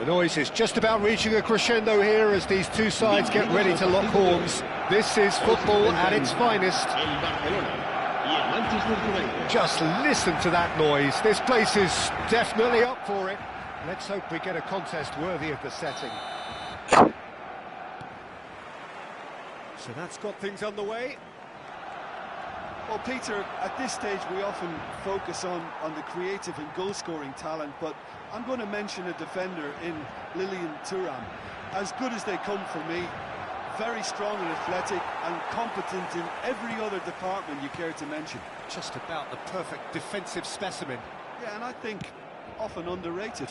[SPEAKER 1] noise is just about reaching a crescendo here as these two sides get ready to lock horns. This is football at its finest.
[SPEAKER 5] El Barcelona y el Manchester United.
[SPEAKER 1] Just listen to that noise. This place is definitely up for it. Let's hope we get a contest worthy of the setting. So that's got things underway.
[SPEAKER 3] Well, Peter, at this stage we often focus on the creative and goal-scoring talent, but I'm going to mention a defender in Lilian Thuram. As good as they come for me, very strong and athletic and competent in every other department you care to mention.
[SPEAKER 1] Just about the perfect defensive specimen.
[SPEAKER 3] Yeah, and I think often underrated.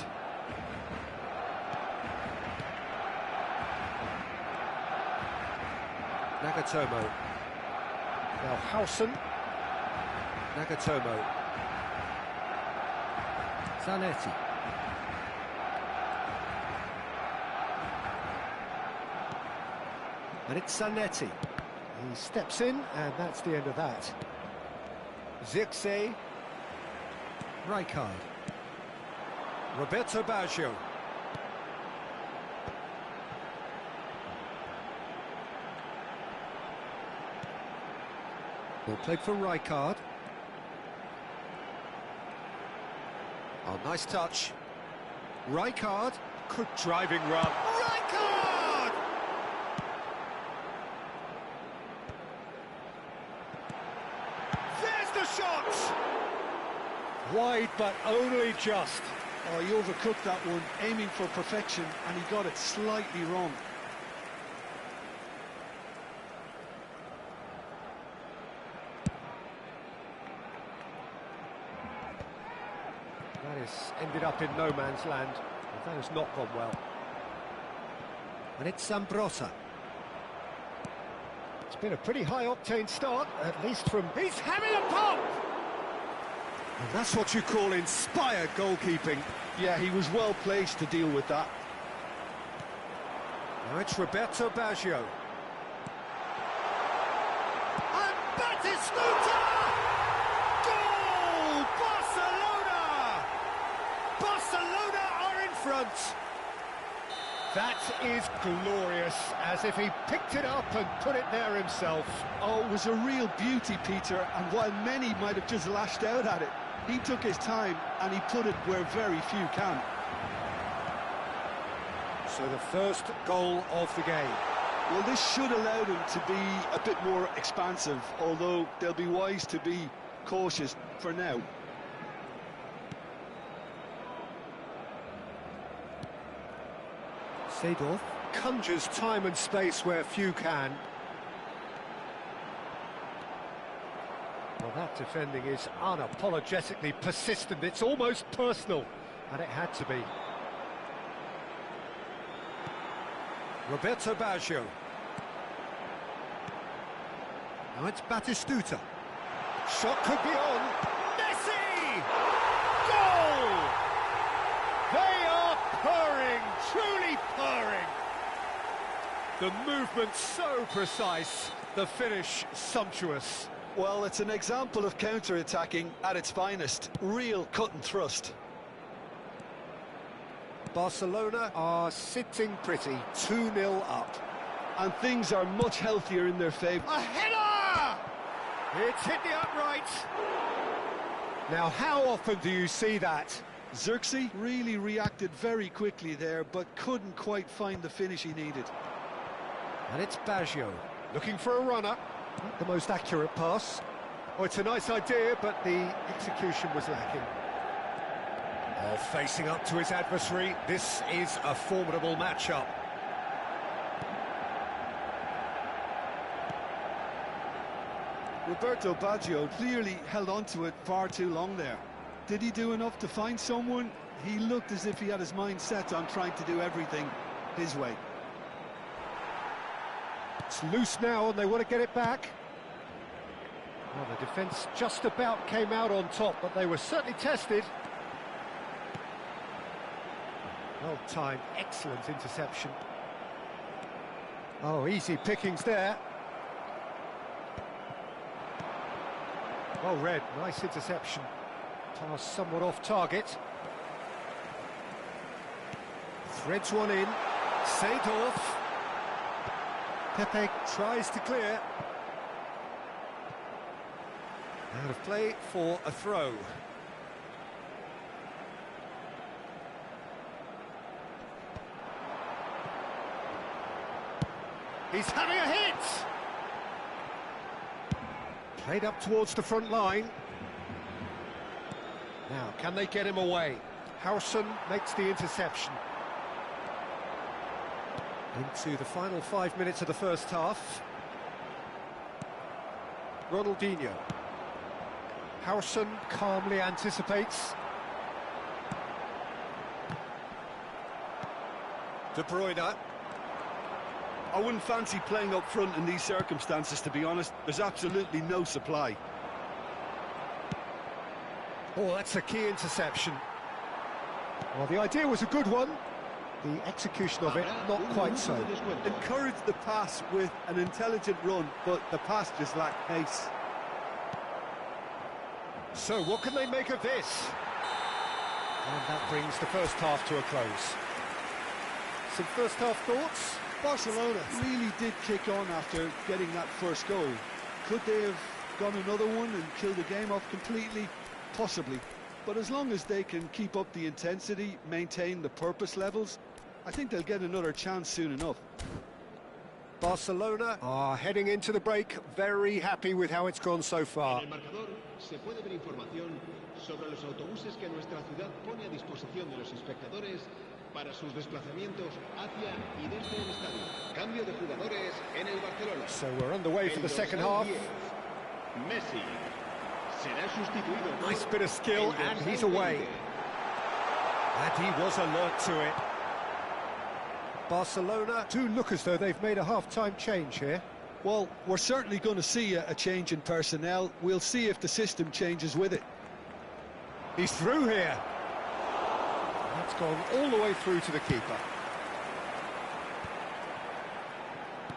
[SPEAKER 1] Nagatomo. Now Howson. Nagatomo. Zanetti. And it's Zanetti. He steps in, and that's the end of that. Zirkzee. Rijkaard. Roberto Baggio. Well played for Rijkaard. Oh, nice touch. Rijkaard. Good driving run. Rijkaard! There's the shot! Wide, but only just.
[SPEAKER 3] Oh, he overcooked that one, aiming for perfection, and he got it slightly wrong.
[SPEAKER 1] That has ended up in no man's land. That has not gone well. And it's Zambrotta. It's been a pretty high-octane start, at least from... He's having a pop! And that's what you call inspired goalkeeping.
[SPEAKER 3] Yeah, he was well placed to deal with that.
[SPEAKER 1] Now it's Roberto Baggio. And Batistuta! Goal! Barcelona! Barcelona are in front. That is glorious, as if he picked it up and put it there himself.
[SPEAKER 3] Oh, it was a real beauty, Peter, and while many might have just lashed out at it, he took his time and he put it where very few can.
[SPEAKER 1] So the first goal of the game.
[SPEAKER 3] Well, this should allow them to be a bit more expansive, although they'll be wise to be cautious for now.
[SPEAKER 1] Seedorf conjures time and space where few can. Well, that defending is unapologetically persistent. It's almost personal, and it had to be. Roberto Baggio. Now it's Batistuta. Shot could be on. Messi! Goal! They are purring, truly purring. The movement so precise, the finish sumptuous.
[SPEAKER 3] Well, it's an example of counter-attacking at its finest. Real cut and thrust.
[SPEAKER 1] Barcelona are sitting pretty, 2-0 up.
[SPEAKER 3] And things are much healthier in their favour.
[SPEAKER 1] A header! It's hit the upright. Now, how often do you see that?
[SPEAKER 3] Zirkzee really reacted very quickly there, but couldn't quite find the finish he needed.
[SPEAKER 1] And it's Baggio, looking for a runner. Not the most accurate pass. Oh, it's a nice idea, but the execution was lacking. Oh, facing up to his adversary, this is a formidable matchup.
[SPEAKER 3] Roberto Baggio clearly held on to it far too long there. Did he do enough to find someone? He looked as if he had his mind set on trying to do everything his way.
[SPEAKER 1] It's loose now and they want to get it back. Well, the defence just about came out on top, but they were certainly tested. Well timed, excellent interception. Oh, easy pickings there. Well read, nice interception. Pass somewhat off target. Threads one in. Seedorf. Pepe tries to clear. Out of play for a throw. He's having a hit! Played up towards the front line. Now, can they get him away? Howson makes the interception. Into the final 5 minutes of the first half. Ronaldinho. Howson calmly anticipates. De Bruyne.
[SPEAKER 2] I wouldn't fancy playing up front in these circumstances, to be honest. There's absolutely no supply.
[SPEAKER 1] Oh, that's a key interception. Well, the idea was a good one. The execution of it, not quite so.
[SPEAKER 3] Encouraged the pass with an intelligent run, but the pass just lacked pace.
[SPEAKER 1] So, what can they make of this? And that brings the first half to a close. Some first half thoughts?
[SPEAKER 3] Barcelona really did kick on after getting that first goal. Could they have gone another one and killed the game off completely? Possibly. But as long as they can keep up the intensity, maintain the purpose levels, I think they'll get another chance soon enough.
[SPEAKER 1] Barcelona are heading into the break, very happy with how it's gone so far.
[SPEAKER 5] En el marcador se puede ver información sobre los autobuses que nuestra ciudad pone a disposición de los espectadores para sus desplazamientos hacia y desde el estadio. Cambio de jugadores en el Barcelona.
[SPEAKER 1] So we're underway for the second half.
[SPEAKER 5] Messi será sustituido.
[SPEAKER 1] Nice bit of skill, and he's away. And he was alert to it. Barcelona do look as though they've made a half-time change here.
[SPEAKER 3] Well, we're certainly going to see a change in personnel. We'll see if the system changes with it.
[SPEAKER 1] He's through here. That's gone all the way through to the keeper.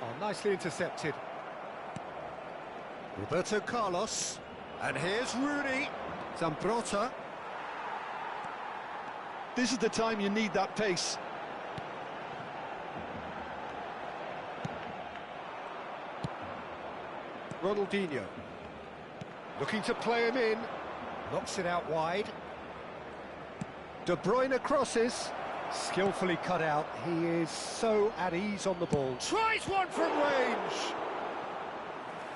[SPEAKER 1] Oh, nicely intercepted. Roberto Carlos. And here's Rooney. Zambrotta.
[SPEAKER 3] This is the time you need that pace.
[SPEAKER 1] Ronaldinho. Looking to play him in. Knocks it out wide. De Bruyne crosses. Skillfully cut out. He is so at ease on the ball. Tries one from range.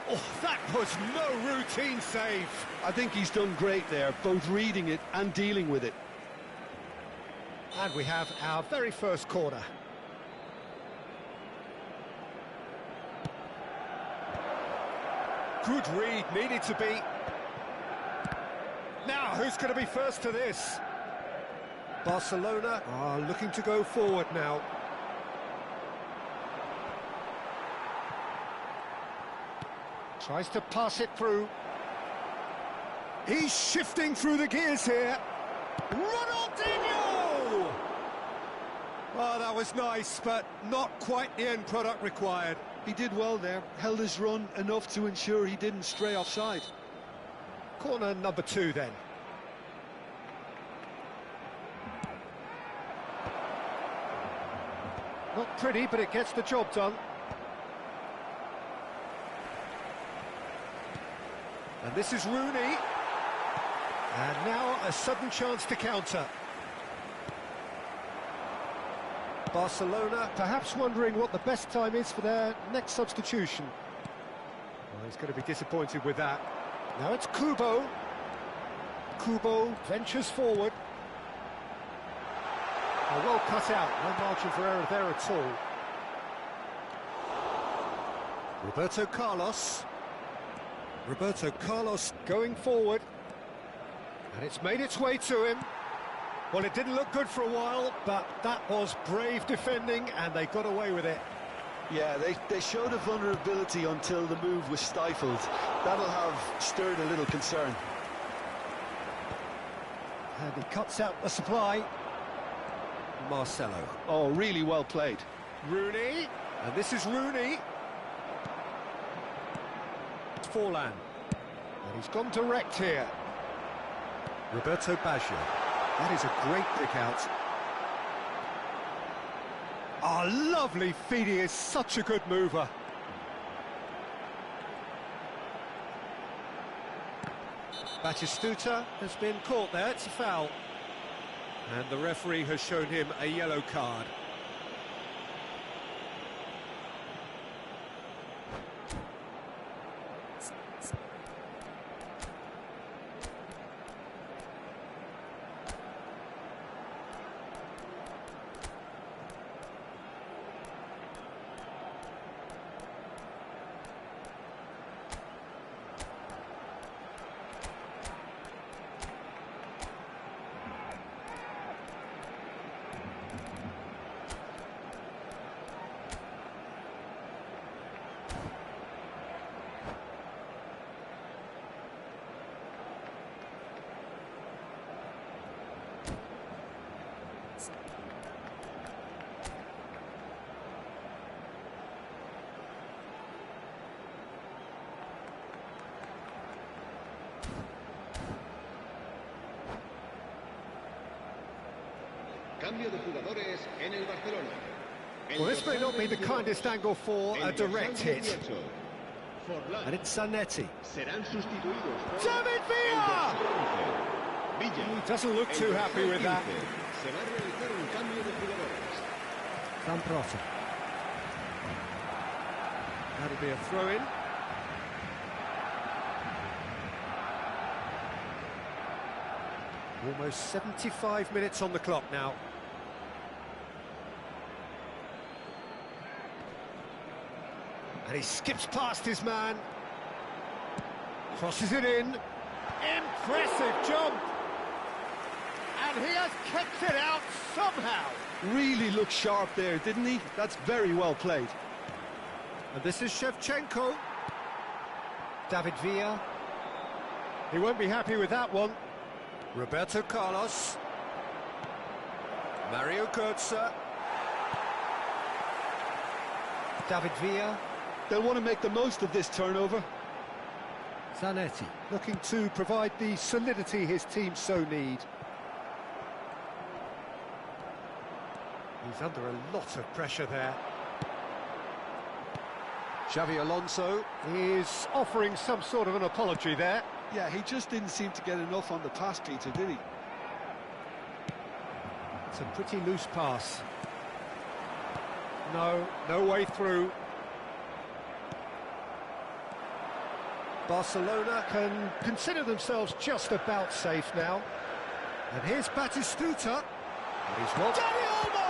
[SPEAKER 1] Oh, that was no routine save.
[SPEAKER 3] I think he's done great there, both reading it and dealing with it.
[SPEAKER 1] And we have our very first corner. Good read, needed to be. Now, who's going to be first to this? Barcelona are looking to go forward now. Tries to pass it through. He's shifting through the gears here. Ronaldinho! Oh, that was nice, but not quite the end product required.
[SPEAKER 3] He did well there, held his run enough to ensure he didn't stray offside.
[SPEAKER 1] Corner number 2 then. Not pretty, but it gets the job done. And this is Rooney. And now a sudden chance to counter. Barcelona perhaps wondering what the best time is for their next substitution. Well, he's going to be disappointed with that. Now it's Kubo. Kubo ventures forward. Oh, well cut out, no margin for error there at all. Roberto Carlos. Roberto Carlos going forward. And it's made its way to him. Well, it didn't look good for a while, but that was brave defending, and they got away with it.
[SPEAKER 3] Yeah, they showed a vulnerability until the move was stifled. That'll have stirred a little concern.
[SPEAKER 1] And he cuts out the supply. Marcelo.
[SPEAKER 3] Oh, really well played.
[SPEAKER 1] Rooney. And this is Rooney. Forlan. And he's gone direct here. Roberto Baggio. That is a great pick out. Oh, lovely feed, he is such a good mover. Batistuta has been caught there, it's a foul. And the referee has shown him a yellow card.
[SPEAKER 5] Cambio de jugadores en el Barcelona.
[SPEAKER 1] Well, this may not be the kindest angle for a direct hit. And it's Zanetti.
[SPEAKER 5] Serán sustituidos por
[SPEAKER 1] David Villa!
[SPEAKER 5] Villa.
[SPEAKER 1] He doesn't look too happy with that.
[SPEAKER 5] Se va a realizar un cambio de jugadores.
[SPEAKER 1] Zamprota. That'll be a throw-in. Almost 75 minutes on the clock now. And he skips past his man. Crosses it in. Impressive jump. And he has kept it out somehow.
[SPEAKER 3] Really looked sharp there, didn't he? That's very well played.
[SPEAKER 1] And this is Shevchenko. David Villa. He won't be happy with that one. Roberto Carlos. Mario Götze. David Villa.
[SPEAKER 3] They'll want to make the most of this turnover.
[SPEAKER 1] Zanetti, looking to provide the solidity his team so need. He's under a lot of pressure there. Xavi Alonso is offering some sort of an apology there.
[SPEAKER 3] Yeah, he just didn't seem to get enough on the pass, Peter, did he?
[SPEAKER 1] It's a pretty loose pass. No way through. Barcelona can consider themselves just about safe now. And here's Batistuta. And he's what? Dani Olmo!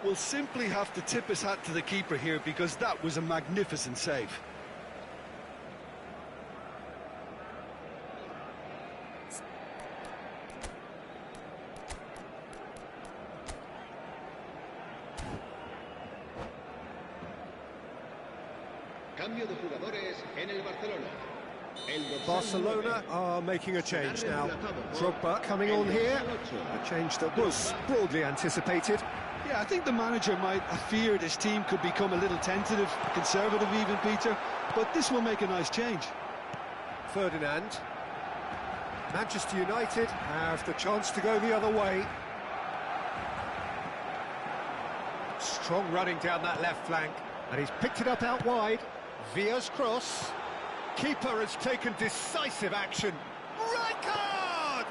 [SPEAKER 3] Will simply have to tip his hat to the keeper here because that was a magnificent save.
[SPEAKER 5] Cambio de jugadores en el Barcelona.
[SPEAKER 1] Barcelona are making a change now. Drogba coming on here. A change that was broadly anticipated.
[SPEAKER 3] Yeah, I think the manager might have feared his team could become a little tentative, conservative even, Peter, but this will make a nice change.
[SPEAKER 1] Ferdinand. Manchester United have the chance to go the other way. Strong running down that left flank, and he's picked it up out wide. Villa's cross. Keeper has taken decisive action. Right card!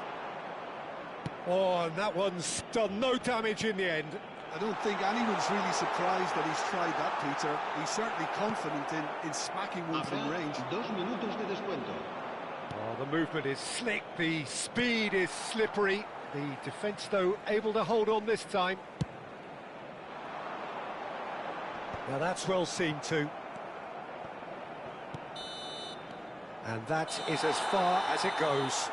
[SPEAKER 1] Oh, and that one's done no damage in the end.
[SPEAKER 3] I don't think anyone's really surprised that he's tried that, Peter. He's certainly confident in smacking one from range.
[SPEAKER 5] 2 minutos de descuento.
[SPEAKER 1] Oh, the movement is slick, the speed is slippery. The defence, though, able to hold on this time. Now that's well seen too. And that is as far as it goes.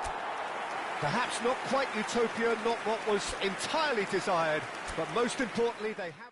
[SPEAKER 1] Perhaps not quite utopia, not what was entirely desired, but most importantly, they have...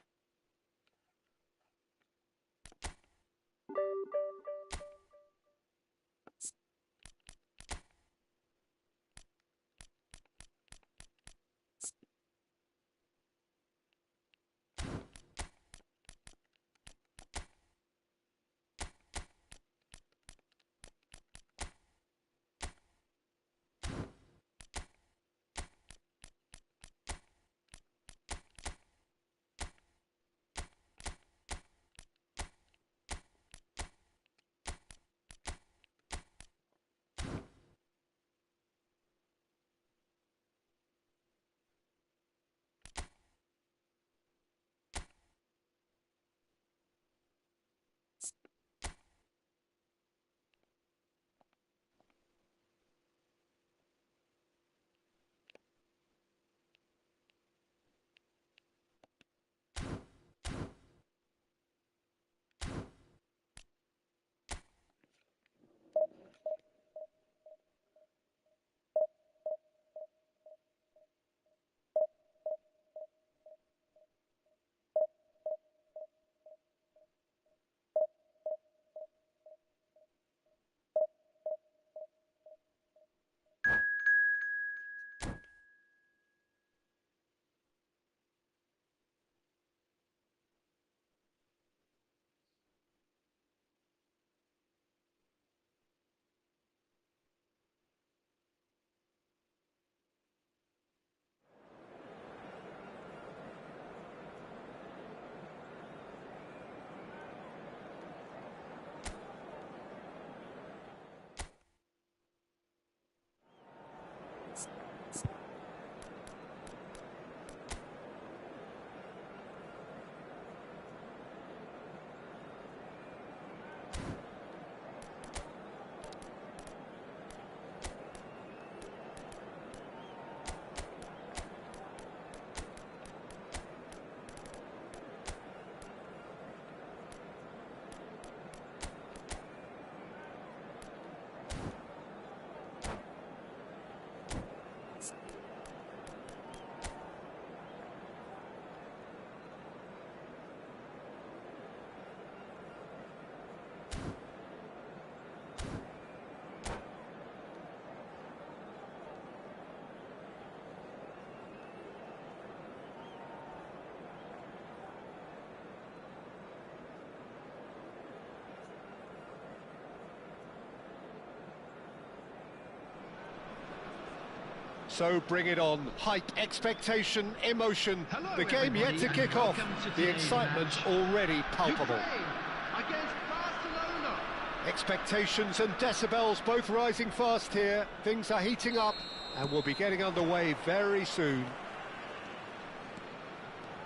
[SPEAKER 1] So bring it on. Hype, expectation, emotion.
[SPEAKER 4] Hello,
[SPEAKER 1] The game yet to
[SPEAKER 4] everybody,
[SPEAKER 1] kick
[SPEAKER 4] and
[SPEAKER 1] off.
[SPEAKER 4] welcome to
[SPEAKER 1] The
[SPEAKER 4] today's
[SPEAKER 1] excitement's
[SPEAKER 4] match.
[SPEAKER 1] already palpable.
[SPEAKER 4] Ukraine against Barcelona.
[SPEAKER 1] Expectations and decibels both rising fast here. Things are heating up and we'll be getting underway very soon.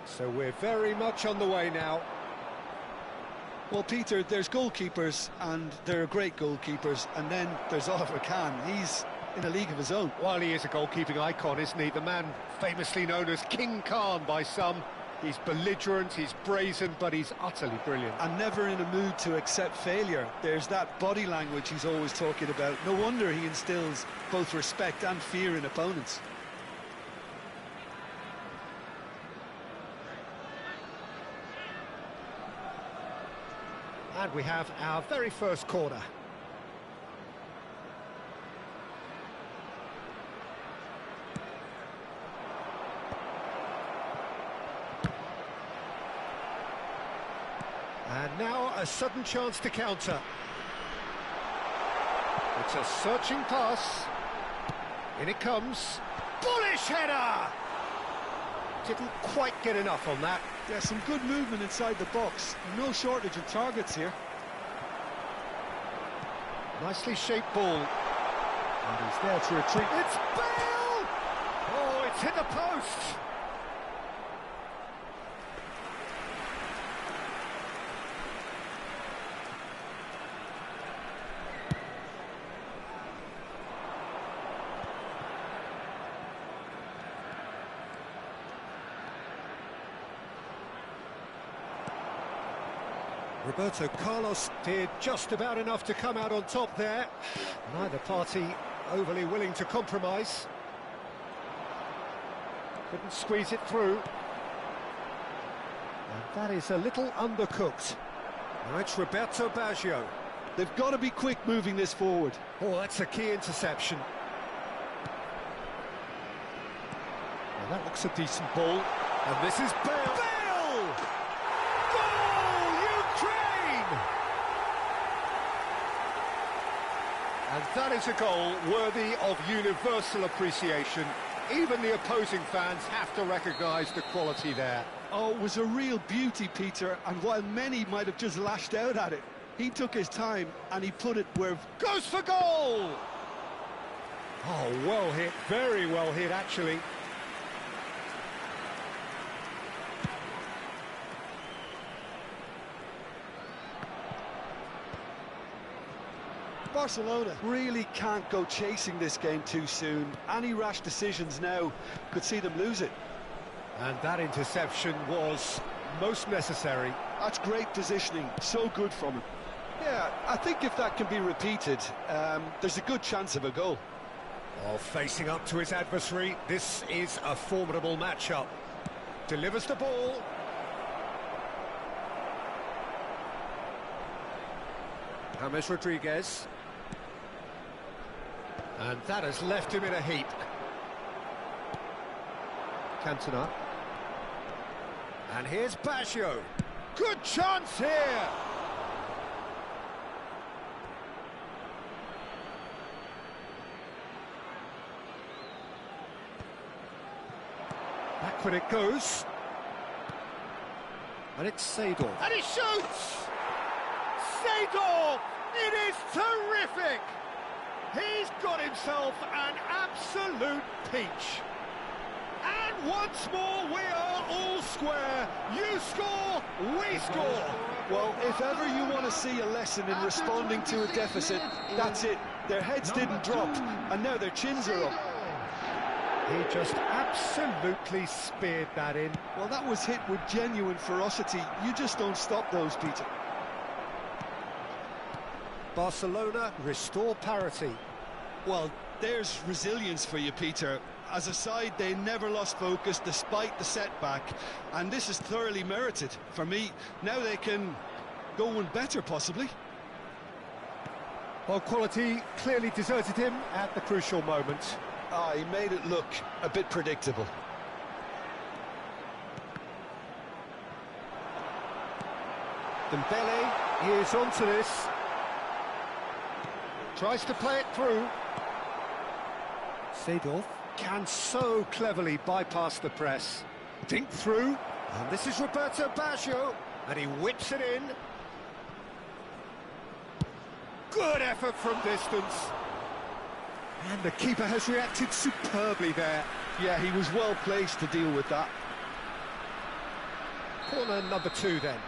[SPEAKER 1] So we're very much on the way now.
[SPEAKER 3] Well, Peter, there's goalkeepers, and there are great goalkeepers, and then there's Oliver Kahn. He's in a league of his own.
[SPEAKER 1] While he is a goalkeeping icon, isn't he? The man famously known as King Khan by some. He's belligerent, he's brazen, but he's utterly brilliant.
[SPEAKER 3] And never in a mood to accept failure. There's that body language he's always talking about. No wonder he instills both respect and fear in opponents.
[SPEAKER 1] And we have our very first corner. And now a sudden chance to counter. It's a searching pass. In it comes. Bullish header! Didn't quite get enough on that.
[SPEAKER 3] Yeah, some good movement inside the box. No shortage of targets here.
[SPEAKER 1] Nicely shaped ball.
[SPEAKER 3] And he's there to retreat.
[SPEAKER 1] It's Bale! Oh, it's hit the post! Roberto Carlos did just about enough to come out on top there. Neither party overly willing to compromise. Couldn't squeeze it through. And that is a little undercooked. Now it's Roberto Baggio.
[SPEAKER 3] They've got to be quick moving this forward.
[SPEAKER 1] Oh, that's a key interception. Well, that looks a decent ball. And this is Bale. Bale! Goal, Ukraine! And that is a goal worthy of universal appreciation. Even the opposing fans have to recognise the quality there.
[SPEAKER 3] Oh, it was a real beauty, Peter, and while many might have just lashed out at it, he took his time and he put it where...
[SPEAKER 1] Goes for goal! Oh, well hit, very well hit, actually.
[SPEAKER 3] Barcelona really can't go chasing this game too soon. Any rash decisions now could see them lose it.
[SPEAKER 1] And that interception was most necessary.
[SPEAKER 3] That's great positioning, so good from him. Yeah, I think if that can be repeated, there's a good chance of a goal.
[SPEAKER 1] Oh, facing up to his adversary, this is a formidable matchup. Delivers the ball. James Rodriguez. And that has left him in a heap. Cantona. And here's Baggio. Good chance here! Backward it goes. And it's Seedorf. And he shoots! Seedorf! It is terrific! He's got himself an absolute peach. And once more, we are all square. You score, we score.
[SPEAKER 3] Well, if ever you want to see a lesson in responding to a deficit, that's it. Their heads didn't drop, and now their chins are up.
[SPEAKER 1] He just absolutely speared that in.
[SPEAKER 3] Well, that was hit with genuine ferocity. You just don't stop those, Peter.
[SPEAKER 1] Barcelona restore parity.
[SPEAKER 3] Well, there's resilience for you, Peter. As a side, they never lost focus despite the setback, and this is thoroughly merited. For me, now they can go one better, possibly.
[SPEAKER 1] Well, quality clearly deserted him at the crucial moment.
[SPEAKER 3] He made it look a bit predictable.
[SPEAKER 1] Dembele is onto this. Tries to play it through. Seedorf. Can so cleverly bypass the press. Dink through, and this is Roberto Baggio, and he whips it in. Good effort from distance. And the keeper has reacted superbly there.
[SPEAKER 2] Yeah, he was well placed to deal with that.
[SPEAKER 1] Corner number 2 then.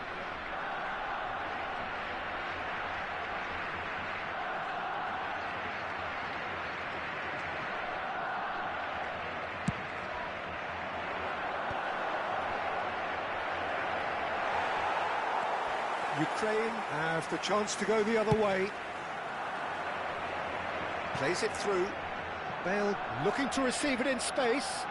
[SPEAKER 1] Ukraine have the chance to go the other way. Plays it through. Bale looking to receive it in space.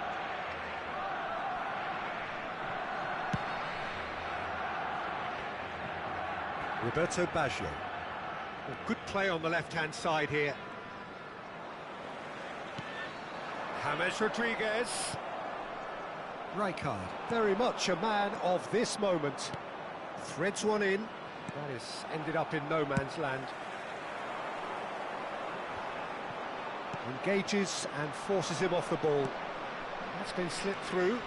[SPEAKER 1] Roberto Baggio. Well, good play on the left-hand side here. James Rodriguez. Rijkaard, very much a man of this moment. Threads one in. That has ended up in no man's land. Engages and forces him off the ball. That's been slipped through.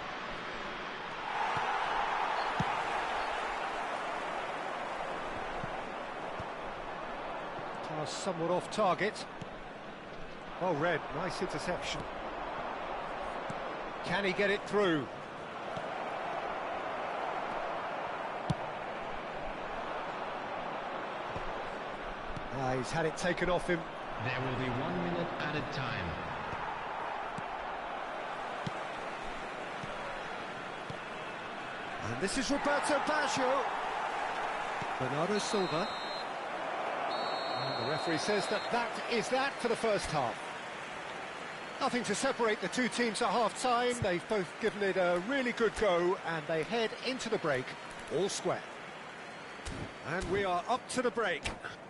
[SPEAKER 1] Pass somewhat off target. Oh, Red, nice interception. Can he get it through? He's had it taken off him.
[SPEAKER 4] There will be 1 minute added time.
[SPEAKER 1] And this is Roberto Baggio. Bernardo Silva. And the referee says that is that for the first half. Nothing to separate the two teams at half-time. They've both given it a really good go, and they head into the break all square. And we are up to the break.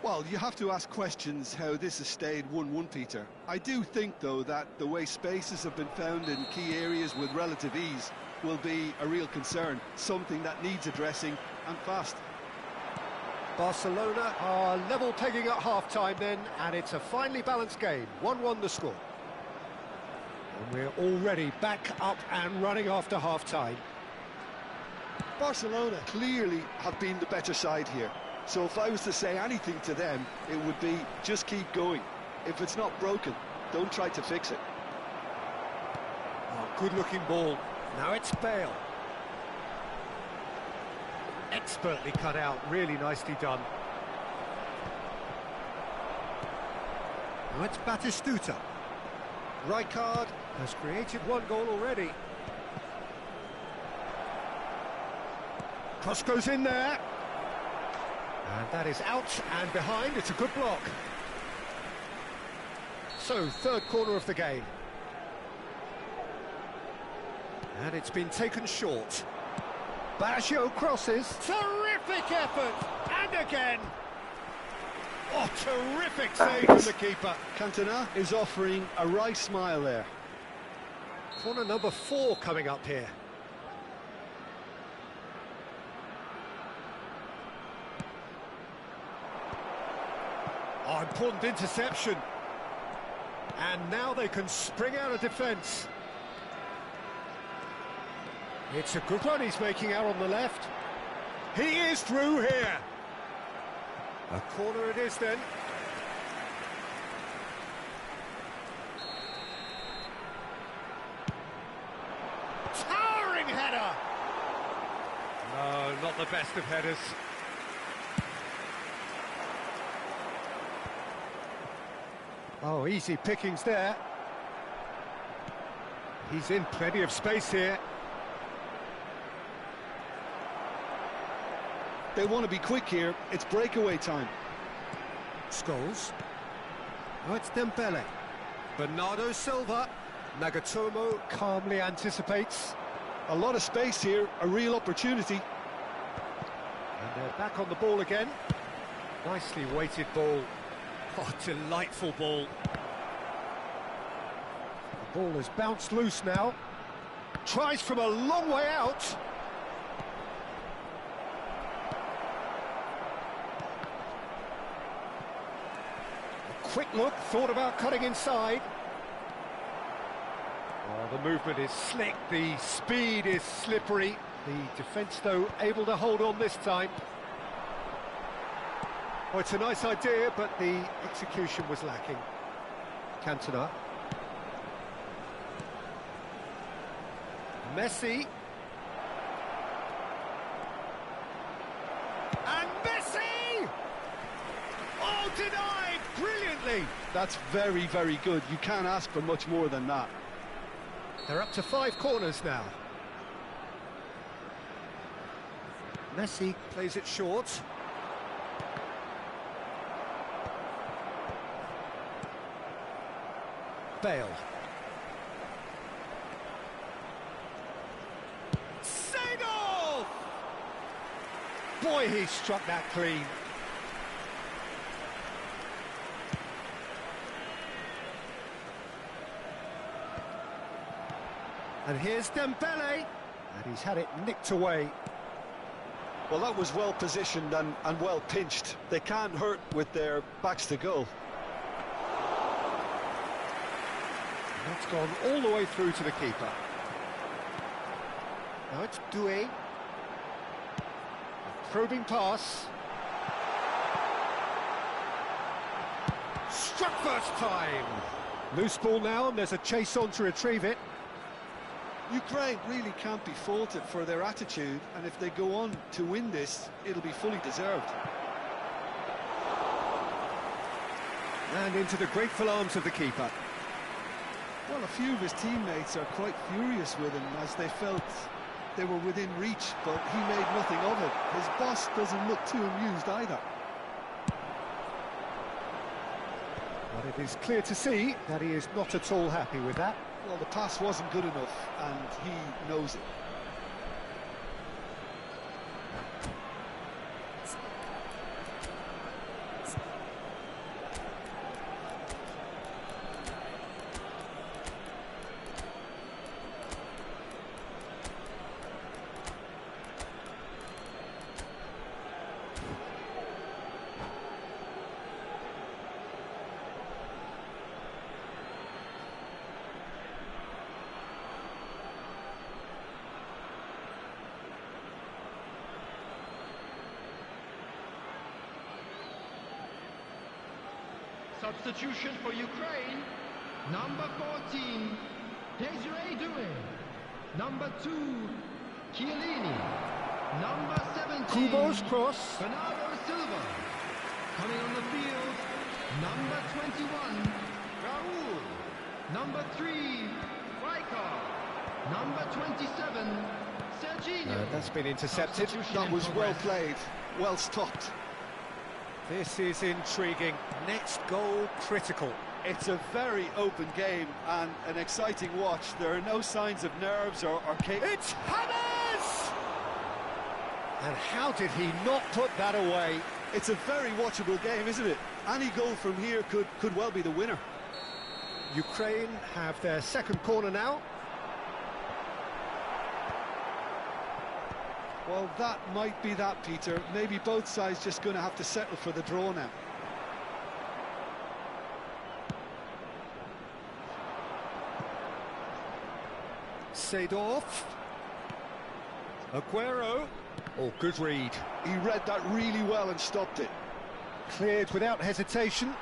[SPEAKER 2] Well, you have to ask questions how this has stayed 1-1, Peter. I do think, though, that the way spaces have been found in key areas with relative ease will be a real concern, something that needs addressing, and fast.
[SPEAKER 1] Barcelona are level pegging at half-time then, and it's a finely balanced game. 1-1 the score. And we're already back up and running after half-time.
[SPEAKER 2] Barcelona clearly have been the better side here. So if I was to say anything to them, it would be just keep going. If it's not broken, don't try to fix it.
[SPEAKER 1] Oh, good-looking ball. Now it's Bale. Expertly cut out, really nicely done. Now it's Batistuta. Rijkaard has created 1 goal already. Cross goes in there. And that is out and behind. It's a good block. So, third corner of the game. And it's been taken short. Baggio crosses. Terrific effort! And again! Oh, terrific save from the keeper.
[SPEAKER 2] Cantona is offering a wry smile there.
[SPEAKER 1] Corner number 4 coming up here. Oh, important interception. And now they can spring out of defence. It's a good run he's making out on the left. He is through here. A corner it is then. Towering header. No, not the best of headers. Oh, easy pickings there. He's in plenty of space here.
[SPEAKER 2] They want to be quick here. It's breakaway time.
[SPEAKER 1] Scholes. Oh, it's Dembele. Bernardo Silva. Nagatomo calmly anticipates.
[SPEAKER 2] A lot of space here, a real opportunity.
[SPEAKER 1] And they're back on the ball again. Nicely weighted ball. Oh, delightful ball. The ball has bounced loose now. Tries from a long way out. A quick look, thought about cutting inside. Well, the movement is slick, the speed is slippery. The defence, though, able to hold on this time. Oh, it's a nice idea, but the execution was lacking. Cantona. Messi. And Messi! Oh, denied brilliantly!
[SPEAKER 2] That's very, very good. You can't ask for much more than that.
[SPEAKER 1] They're up to 5 corners now. Messi plays it short. Bale. Seedorf! Boy, he struck that clean. And here's Dembele, and he's had it nicked away.
[SPEAKER 3] Well, that was well positioned and well pinched. They can't hurt with their backs to goal.
[SPEAKER 1] That's gone all the way through to the keeper. Now it's Doué. Probing pass. Struck first time. Loose ball now, and there's a chase on to retrieve it.
[SPEAKER 3] Ukraine really can't be faulted for their attitude, and if they go on to win this, it'll be fully deserved.
[SPEAKER 1] And into the grateful arms of the keeper.
[SPEAKER 3] Well, a few of his teammates are quite furious with him as they felt they were within reach, but he made nothing of it. His boss doesn't look too amused either.
[SPEAKER 1] But it is clear to see that he is not at all happy with that.
[SPEAKER 3] Well, the pass wasn't good enough, and he knows it.
[SPEAKER 4] Substitution for Ukraine. Number 14, Desiree Doué. Number 2, Chiellini. Number 17,
[SPEAKER 1] Kubo's cross.
[SPEAKER 4] Bernardo Silva. Coming on the field, number 21, Raul. Number 3, Rijkaard. Number 27, Serginho.
[SPEAKER 1] That's been intercepted.
[SPEAKER 3] That was well played, well stopped.
[SPEAKER 1] This is intriguing. Next goal critical.
[SPEAKER 3] It's a very open game and an exciting watch. There are no signs of nerves or chaos.
[SPEAKER 1] It's Hammers! And how did he not put that away?
[SPEAKER 3] It's a very watchable game, isn't it? Any goal from here could well be the winner.
[SPEAKER 1] Ukraine have their second corner now.
[SPEAKER 3] Well, that might be that, Peter. Maybe both sides just going to have to settle for the draw now.
[SPEAKER 1] Seedorf. Aguero. Oh, good read.
[SPEAKER 3] He read that really well and stopped it.
[SPEAKER 1] Cleared without hesitation.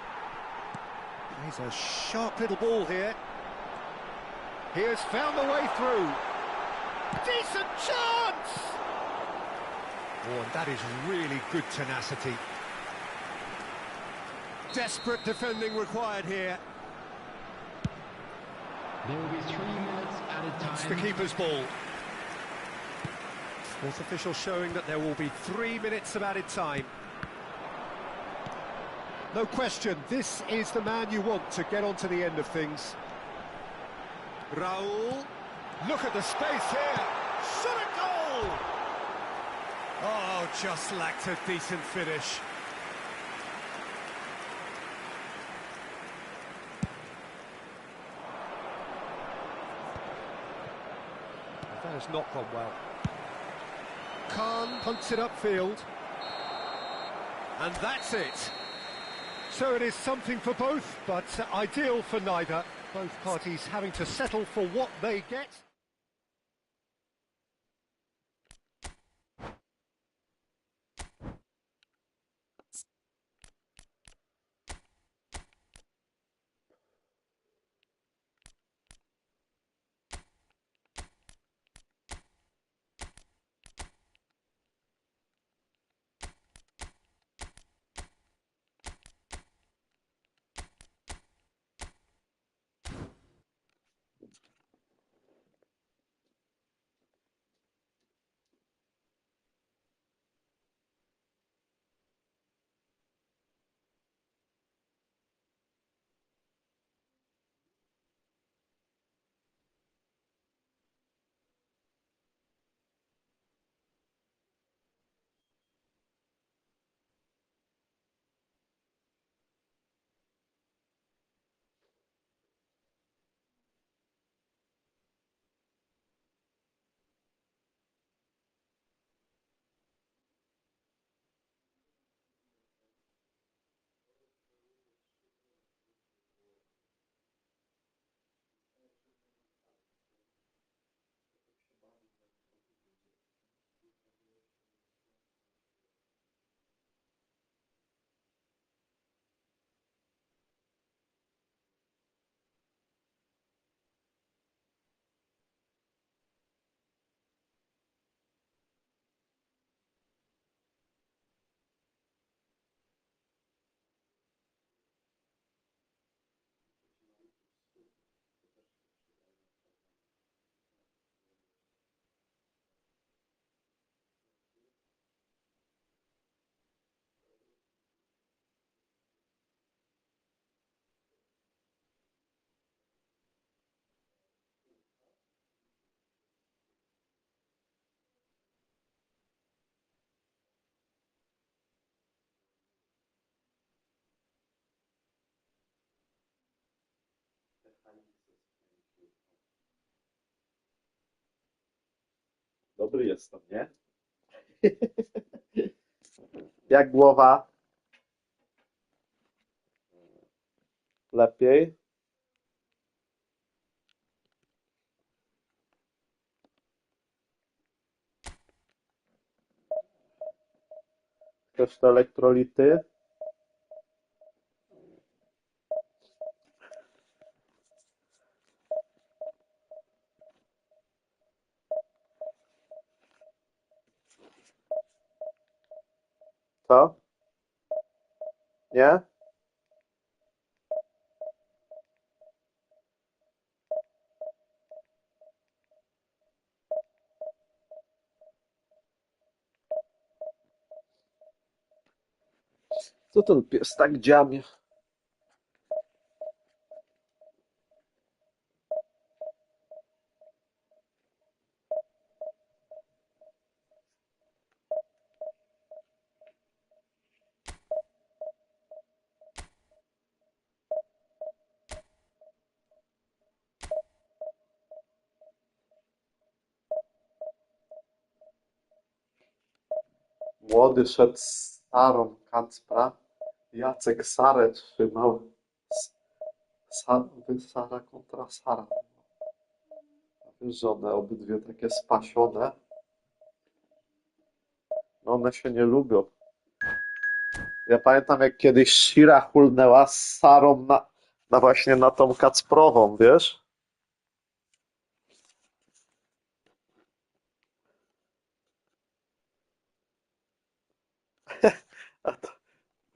[SPEAKER 1] He's a sharp little ball here. He has found the way through. Decent chance! Oh, and that is really good tenacity. Desperate defending required here.
[SPEAKER 4] There will be 3 minutes added time.
[SPEAKER 1] It's the keeper's ball. Fourth official showing that there will be 3 minutes of added time. No question, this is the man you want to get onto the end of things. Raul. Look at the space here. Shot a goal! Oh, just lacked a decent finish. That has not gone well. Khan punts it upfield. And that's it. So it is something for both, but ideal for neither. Both parties having to settle for what they get.
[SPEAKER 6] Dobry jestem, nie? Jak głowa? Lepiej? Chcesz te elektrolity? Co? Nie? Co ten pies tak dziamie? Młody szedł z Sarą Kacpra. Jacek Sarę trzymał. Sara kontra Sara. Wiesz, że one obydwie takie spasione. No one się nie lubią. Ja pamiętam, jak kiedyś Shira hulnęła z Sarą na właśnie na tą Kacprową, wiesz? A to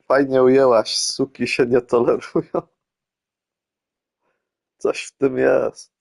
[SPEAKER 6] fajnie ujęłaś, suki się nie tolerują. Coś w tym jest.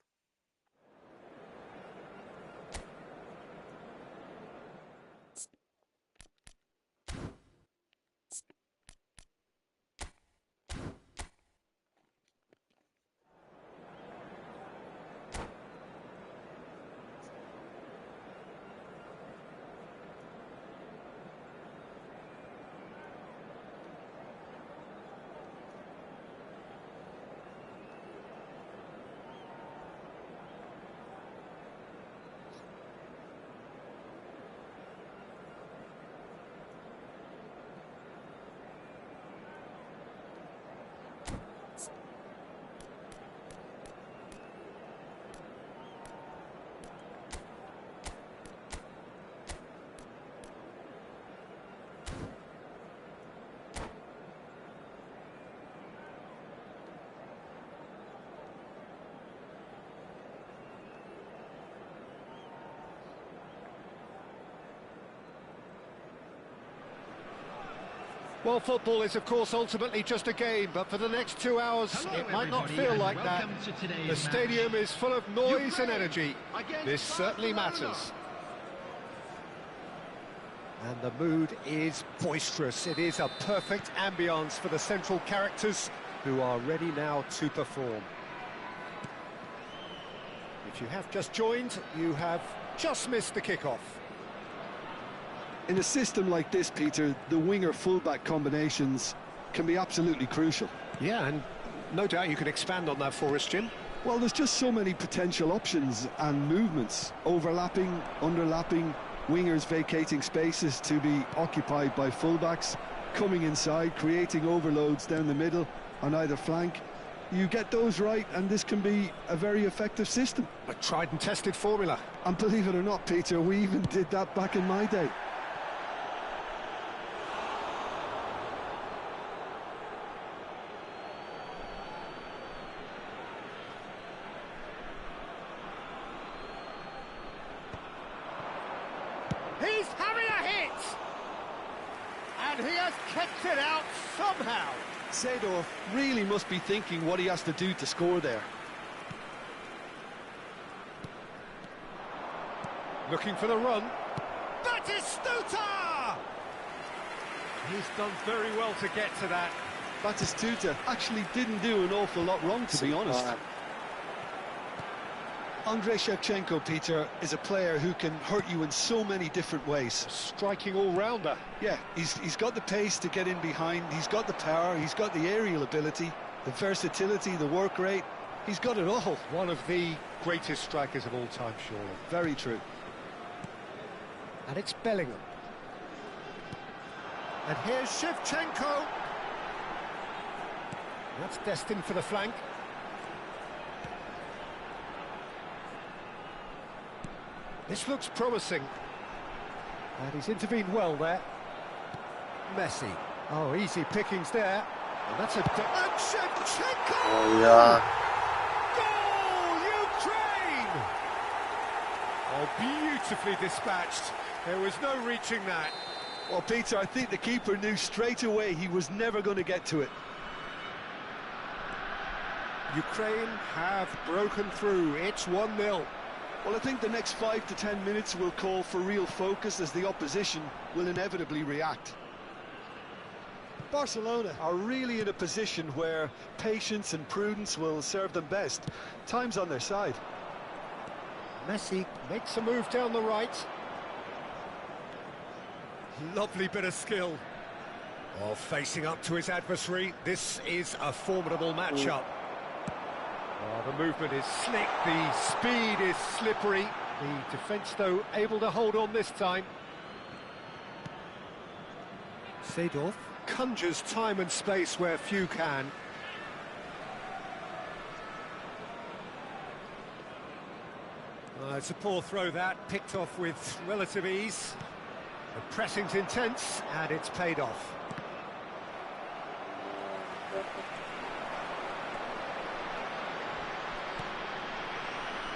[SPEAKER 1] Well, football is, of course, ultimately just a game, but for the next 2 hours,
[SPEAKER 4] Hello,
[SPEAKER 1] it might not
[SPEAKER 4] everybody,
[SPEAKER 1] feel
[SPEAKER 4] and
[SPEAKER 1] like that.
[SPEAKER 4] welcome to today's
[SPEAKER 1] The stadium
[SPEAKER 4] match.
[SPEAKER 1] is full of noise and
[SPEAKER 4] Ukraine
[SPEAKER 1] energy.
[SPEAKER 4] against
[SPEAKER 1] This certainly
[SPEAKER 4] Barcelona.
[SPEAKER 1] matters. And the mood is boisterous. It is a perfect ambience for the central characters who are ready now to perform. If you have just joined, you have just missed the kickoff.
[SPEAKER 2] In a system like this, Peter, the winger-fullback combinations can be absolutely crucial.
[SPEAKER 1] Yeah, and no doubt you can expand on that for us, Jim.
[SPEAKER 2] Well, there's just so many potential options and movements. Overlapping, underlapping, wingers vacating spaces to be occupied by fullbacks, coming inside, creating overloads down the middle on either flank. You get those right, and this can be a very effective system.
[SPEAKER 1] A tried and tested formula.
[SPEAKER 2] And believe it or not, Peter, we even did that back in my day.
[SPEAKER 1] He's having a hit! And he has kept it out somehow.
[SPEAKER 2] Seedorf really must be thinking what he has to do to score there.
[SPEAKER 1] Looking for the run. Batistuta! He's done very well to get to that.
[SPEAKER 2] Batistuta actually didn't do an awful lot wrong, to be honest. Andrei Shevchenko, Peter, is a player who can hurt you in so many different ways.
[SPEAKER 1] Striking all-rounder.
[SPEAKER 2] Yeah, he's got the pace to get in behind, he's got the power, he's got the aerial ability, the versatility, the work rate. He's got it all.
[SPEAKER 1] One of the greatest strikers of all time, surely.
[SPEAKER 2] Very true.
[SPEAKER 1] And it's Bellingham. And here's Shevchenko. That's destined for the flank. This looks promising. And he's intervened well there. Messi. Oh, easy pickings there. And that's a... And Shevchenko!
[SPEAKER 6] Oh, yeah.
[SPEAKER 1] Goal, Ukraine! Oh, beautifully dispatched. There was no reaching that.
[SPEAKER 2] Well, Peter, I think the keeper knew straight away he was never going to get to it.
[SPEAKER 1] Ukraine have broken through. It's 1-0.
[SPEAKER 2] Well, I think the next 5 to 10 minutes will call for real focus as the opposition will inevitably react. Barcelona are really in a position where patience and prudence will serve them best. Time's on their side.
[SPEAKER 1] Messi makes a move down the right. Lovely bit of skill. Oh, facing up to his adversary. This is a formidable matchup. Oh, the movement is slick, the speed is slippery. The defence, though, able to hold on this time. Seedorf conjures time and space where few can. It's a poor throw that, picked off with relative ease. The pressing's intense, and it's paid off.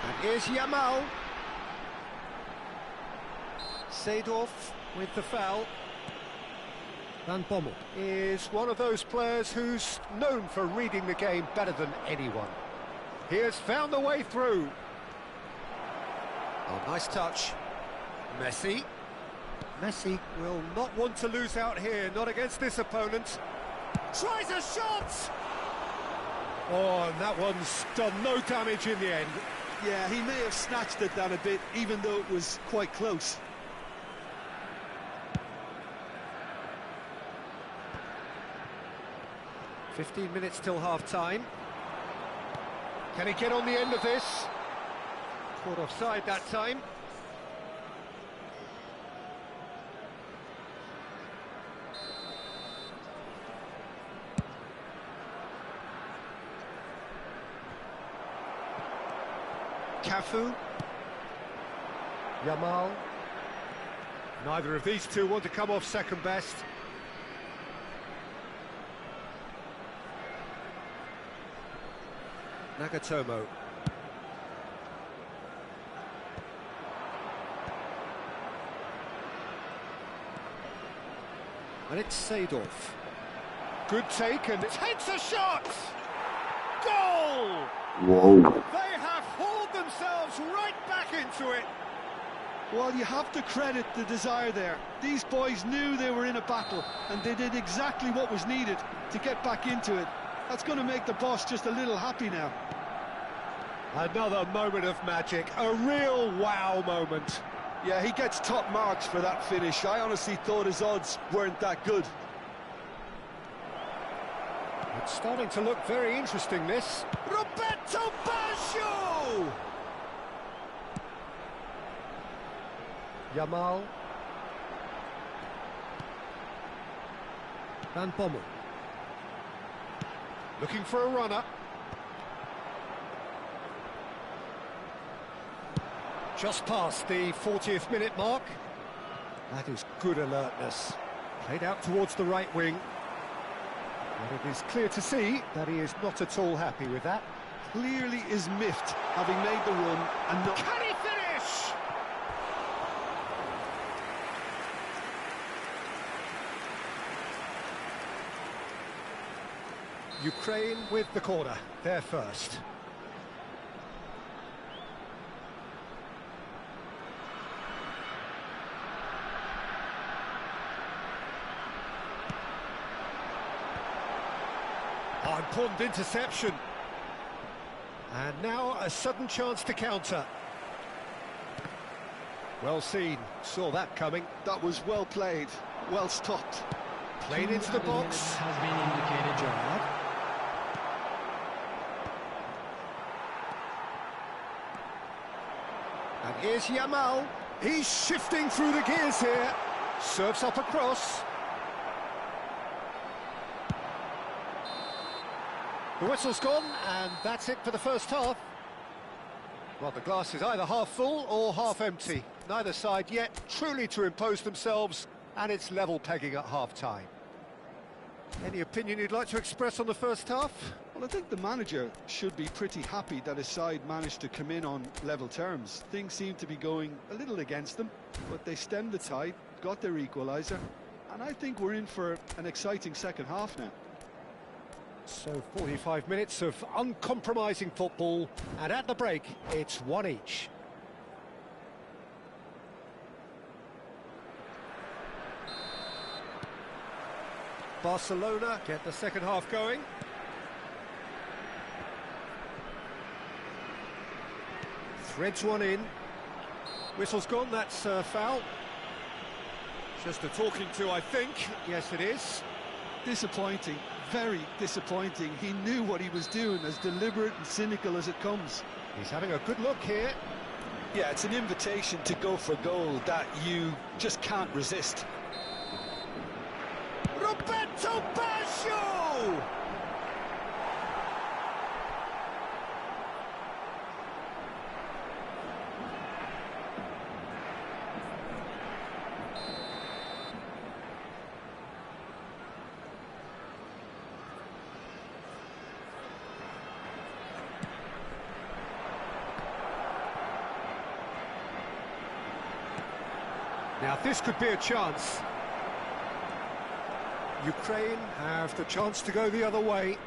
[SPEAKER 1] And here's Yamal. Seedorf with the foul. Van Bommel is one of those players who's known for reading the game better than anyone. He has found the way through. Oh, nice touch. Messi. Messi will not want to lose out here, not against this opponent. Tries a shot! Oh, and that one's done no damage in the end.
[SPEAKER 2] Yeah, he may have snatched at that a bit, even though it was quite close.
[SPEAKER 1] "15 minutes till half-time. Can he get on the end of this? Caught offside that time. Cafu. Yamal. Neither of these two want to come off second best. Nagatomo. And it's Seedorf. Good take, and takes a shot! Goal!
[SPEAKER 6] Whoa.
[SPEAKER 1] They have hauled themselves right back into it.
[SPEAKER 2] Well, you have to credit the desire there. These boys knew they were in a battle, and they did exactly what was needed to get back into it. That's going to make the boss just a little happy now.
[SPEAKER 1] Another moment of magic, a real wow moment.
[SPEAKER 2] Yeah, he gets top marks for that finish. I honestly thought his odds weren't that good.
[SPEAKER 1] It's starting to look very interesting, this. Roberto Baggio! Yamal. Van Bommel. Looking for a runner. Just past the 40th minute mark. That is good alertness. Played out towards the right wing. But it is clear to see that he is not at all happy with that.
[SPEAKER 2] Clearly is miffed, having made the run and not...
[SPEAKER 1] Can he finish? Ukraine with the corner, they're first. Oh, important interception. And now a sudden chance to counter. Well seen, saw that coming.
[SPEAKER 2] That was well played, well stopped.
[SPEAKER 1] Played into the box.
[SPEAKER 4] Has been indicated, Gerard.
[SPEAKER 1] And here's Yamal. He's shifting through the gears here. Serves up across. The whistle's gone, and that's it for the first half. Well, the glass is either half full or half empty. Neither side yet truly to impose themselves, and it's level pegging at half-time. Any opinion you'd like to express on the first half?
[SPEAKER 2] Well, I think the manager should be pretty happy that his side managed to come in on level terms. Things seem to be going a little against them, but they stemmed the tide, got their equaliser, and I think we're in for an exciting second half now.
[SPEAKER 1] So 45 minutes of uncompromising football, and at the break, it's one each. Barcelona get the second half going. Threads one in. Whistle's gone, that's a foul. Just a talking to, I think. Yes, it is.
[SPEAKER 2] Disappointing, very disappointing. He knew what he was doing, as deliberate and cynical as it comes.
[SPEAKER 1] He's having a good look here.
[SPEAKER 2] Yeah, it's an invitation to go for goal that you just can't resist.
[SPEAKER 1] Roberto Baggio! Now this could be a chance. Ukraine have the chance to go the other way.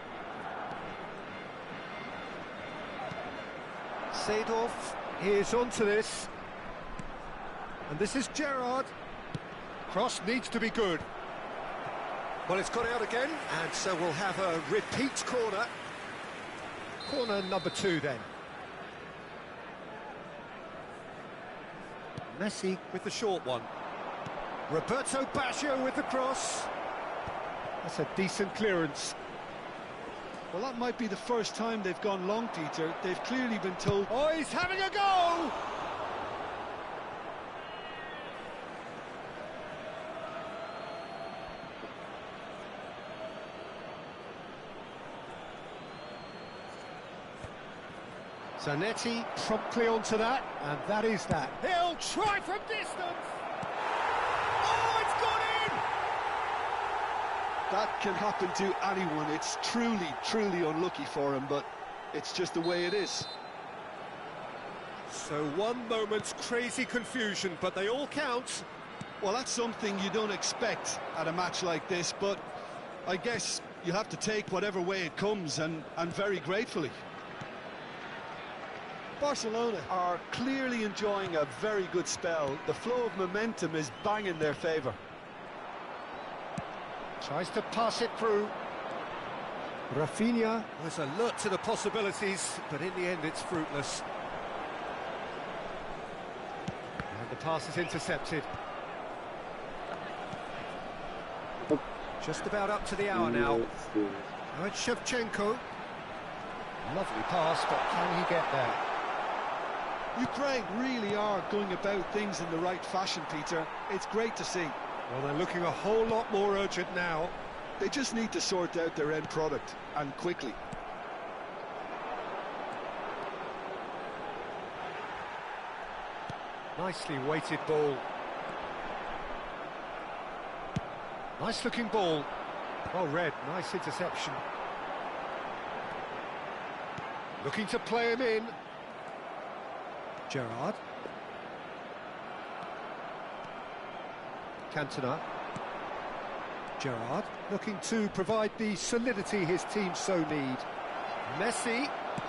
[SPEAKER 1] Seedorf is onto this. And this is Gerrard. Cross needs to be good. Well, it's got out again, and so we'll have a repeat corner. Corner number 2 then. Messi with the short one. Roberto Baggio with the cross. That's a decent clearance.
[SPEAKER 2] Well, that might be the first time they've gone long, Peter. They've clearly been told...
[SPEAKER 1] Oh, he's having a go! Zanetti promptly onto that, and that is that. He'll try from distance! Oh, it's gone in!
[SPEAKER 2] That can happen to anyone. It's truly, truly unlucky for him, but it's just the way it is.
[SPEAKER 1] So one moment's crazy confusion, but they all count.
[SPEAKER 2] Well, that's something you don't expect at a match like this, but I guess you have to take whatever way it comes, and very gratefully. Barcelona are clearly enjoying a very good spell. The flow of momentum is bang in their favour.
[SPEAKER 1] Tries to pass it through. Rafinha was alert to the possibilities, but in the end it's fruitless. And the pass is intercepted. Just about up to the hour now. Now it's Shevchenko. Lovely pass, but can he get there?
[SPEAKER 2] Ukraine really are going about things in the right fashion, Peter. It's great to see.
[SPEAKER 1] Well, they're looking a whole lot more urgent now.
[SPEAKER 2] They just need to sort out their end product, and quickly.
[SPEAKER 1] Nicely weighted ball. Nice looking ball. Well read, nice interception. Looking to play him in. Gerrard. Cantona. Gerrard looking to provide the solidity his team so need. Messi.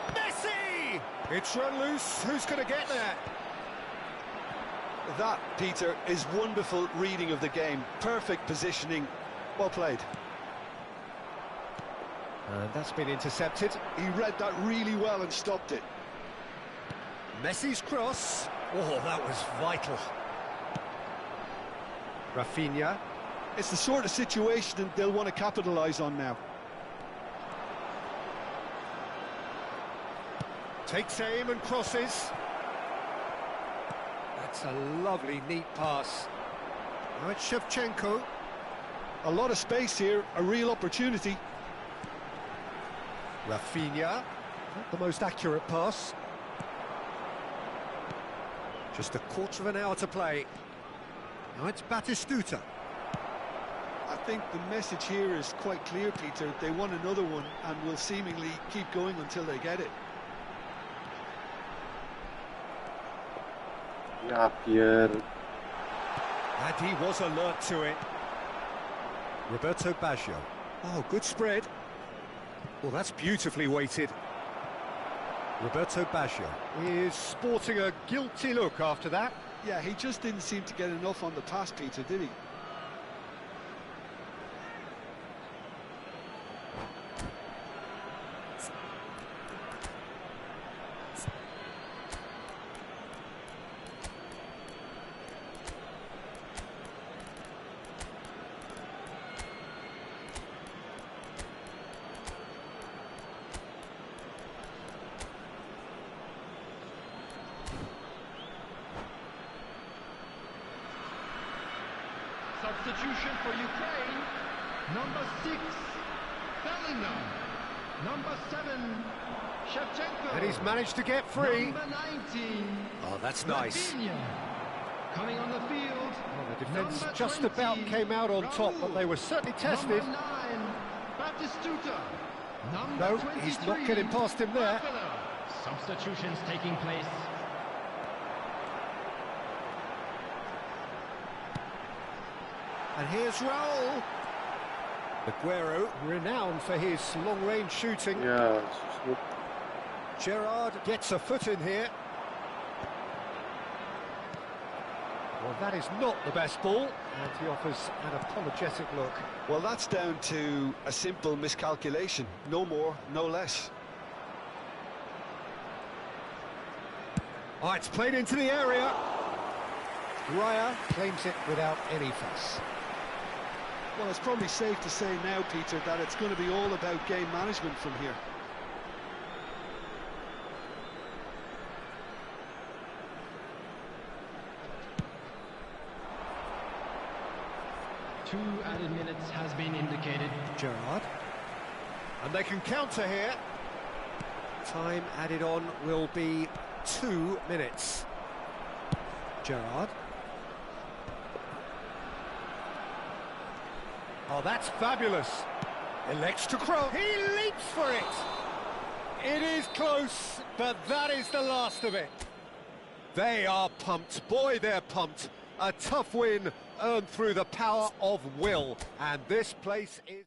[SPEAKER 1] Messi! It's run loose. Who's going to get there?
[SPEAKER 2] That, Peter, is wonderful reading of the game. Perfect positioning. Well played.
[SPEAKER 1] And that's been intercepted.
[SPEAKER 2] He read that really well and stopped it.
[SPEAKER 1] Messi's cross. Oh, that was vital. Rafinha.
[SPEAKER 2] It's the sort of situation they'll want to capitalise on now.
[SPEAKER 1] Takes aim and crosses. That's a lovely, neat pass. Now it's Shevchenko.
[SPEAKER 2] A lot of space here, a real opportunity.
[SPEAKER 1] Rafinha. Not the most accurate pass. Just a quarter of an hour to play. Now it's Batistuta.
[SPEAKER 2] I think the message here is quite clear, Peter. They want another one and will seemingly keep going until they get it.
[SPEAKER 6] Ja pier...
[SPEAKER 1] And he was alert to it. Roberto Baggio. Oh, good spread. Well, that's beautifully weighted. Roberto Baggio is sporting a guilty look after that.
[SPEAKER 2] Yeah, he just didn't seem to get enough on the pass, Peter, did he?
[SPEAKER 4] Substitution for Ukraine. Number 6, Bellingham. Number 7, Shevchenko.
[SPEAKER 1] And he's managed to get free.
[SPEAKER 4] Number 19.
[SPEAKER 1] Oh, that's nice.
[SPEAKER 4] Rafinha. Coming on the field.
[SPEAKER 1] Well, the defence
[SPEAKER 4] Number
[SPEAKER 1] just
[SPEAKER 4] 20,
[SPEAKER 1] about came out on top, but they were certainly tested.
[SPEAKER 4] Number 9, Batistuta. Number
[SPEAKER 1] No,
[SPEAKER 4] 23,
[SPEAKER 1] he's not getting past him there.
[SPEAKER 4] Substitutions taking place.
[SPEAKER 1] And here's Raul. Aguero, renowned for his long-range shooting.
[SPEAKER 6] Nie,
[SPEAKER 1] Gerrard gets a foot in here. Well, that is not the best ball, and he offers an apologetic look.
[SPEAKER 2] Well, that's down to a simple miscalculation. No more, no less.
[SPEAKER 1] Oh, it's played into the area. Raya claims it without any fuss.
[SPEAKER 2] Well, it's probably safe to say now, Peter, that it's going to be all about game management from here.
[SPEAKER 4] Two added minutes has been indicated.
[SPEAKER 1] Gerrard. And they can counter here. Time added on will be 2 minutes. Gerrard. Oh, that's fabulous. Elects to cross. He leaps for it. It is close, but that is the last of it. They are pumped. Boy, they're pumped. A tough win, earned through the power of will, and this place is...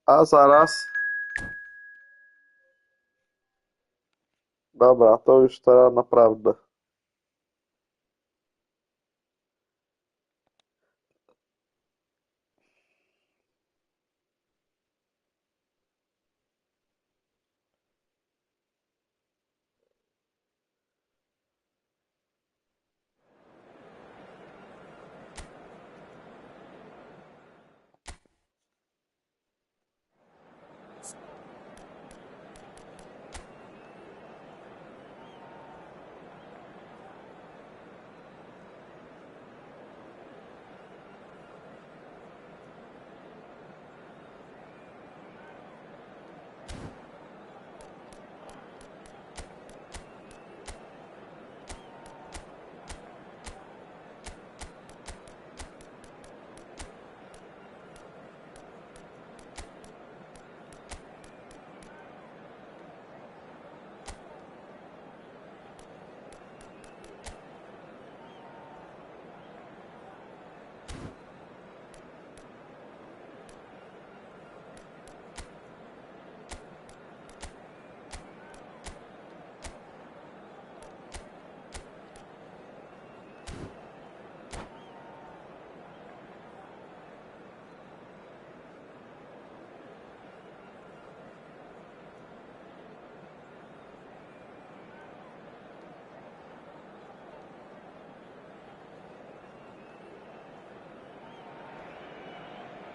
[SPEAKER 6] A zaraz. Dobra, to już teraz naprawdę.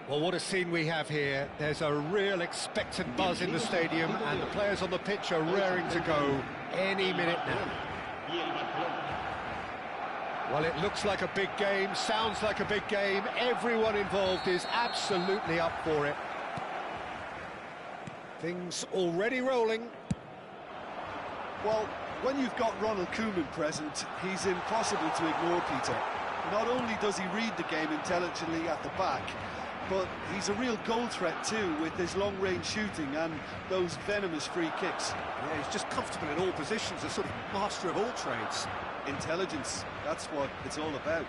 [SPEAKER 1] Well, what a scene we have here. There's a real expectant buzz in the stadium, and the players on the pitch are raring to go any minute now. Well, it looks like a big game, sounds like a big game. Everyone involved is absolutely up for it. Things already rolling.
[SPEAKER 3] Well, when you've got Ronald Koeman present, he's impossible to ignore, Peter. Not only does he read the game intelligently at the back, but he's a real goal threat too, with his long-range shooting and those venomous free kicks.
[SPEAKER 1] Yeah, he's just comfortable in all positions, a sort of master of all trades.
[SPEAKER 3] Intelligence, that's what it's all about.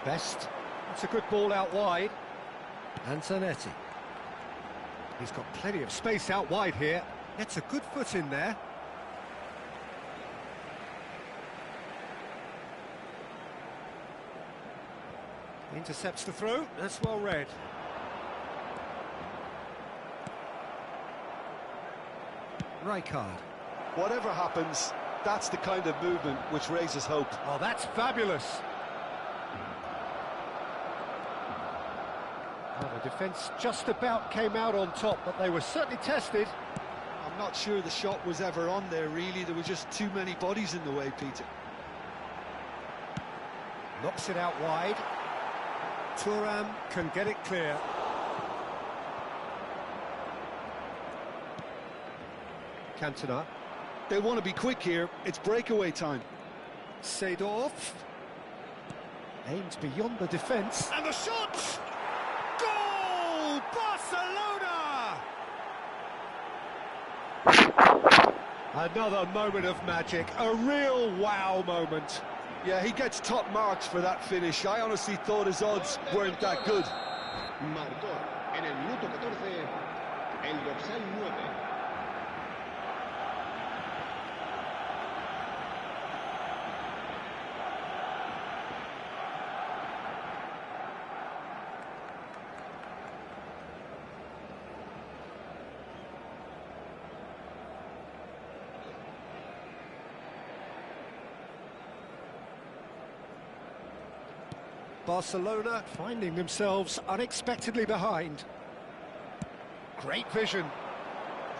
[SPEAKER 1] Best. It's a good ball out wide. Antonetti. He's got plenty of space out wide here. Gets a good foot in there. Intercepts the throw. That's well read. Rijkaard.
[SPEAKER 3] Whatever happens, that's the kind of movement which raises hope.
[SPEAKER 1] Oh, that's fabulous. Well, the defence just about came out on top, but they were certainly tested.
[SPEAKER 3] I'm not sure the shot was ever on there, really. There were just too many bodies in the way, Peter.
[SPEAKER 1] Knocks it out wide. Thuram can get it clear. Cantona.
[SPEAKER 3] They want to be quick here. It's breakaway time.
[SPEAKER 1] Seedorf. Aimed beyond the defence. And the shot! Goal! Barcelona! Another moment of magic. A real wow moment.
[SPEAKER 3] Yeah, he gets top marks for that finish. I honestly thought his odds weren't that good.
[SPEAKER 5] Marcó en el minuto 14 el dorsal 9.
[SPEAKER 1] Barcelona finding themselves unexpectedly behind. Great vision.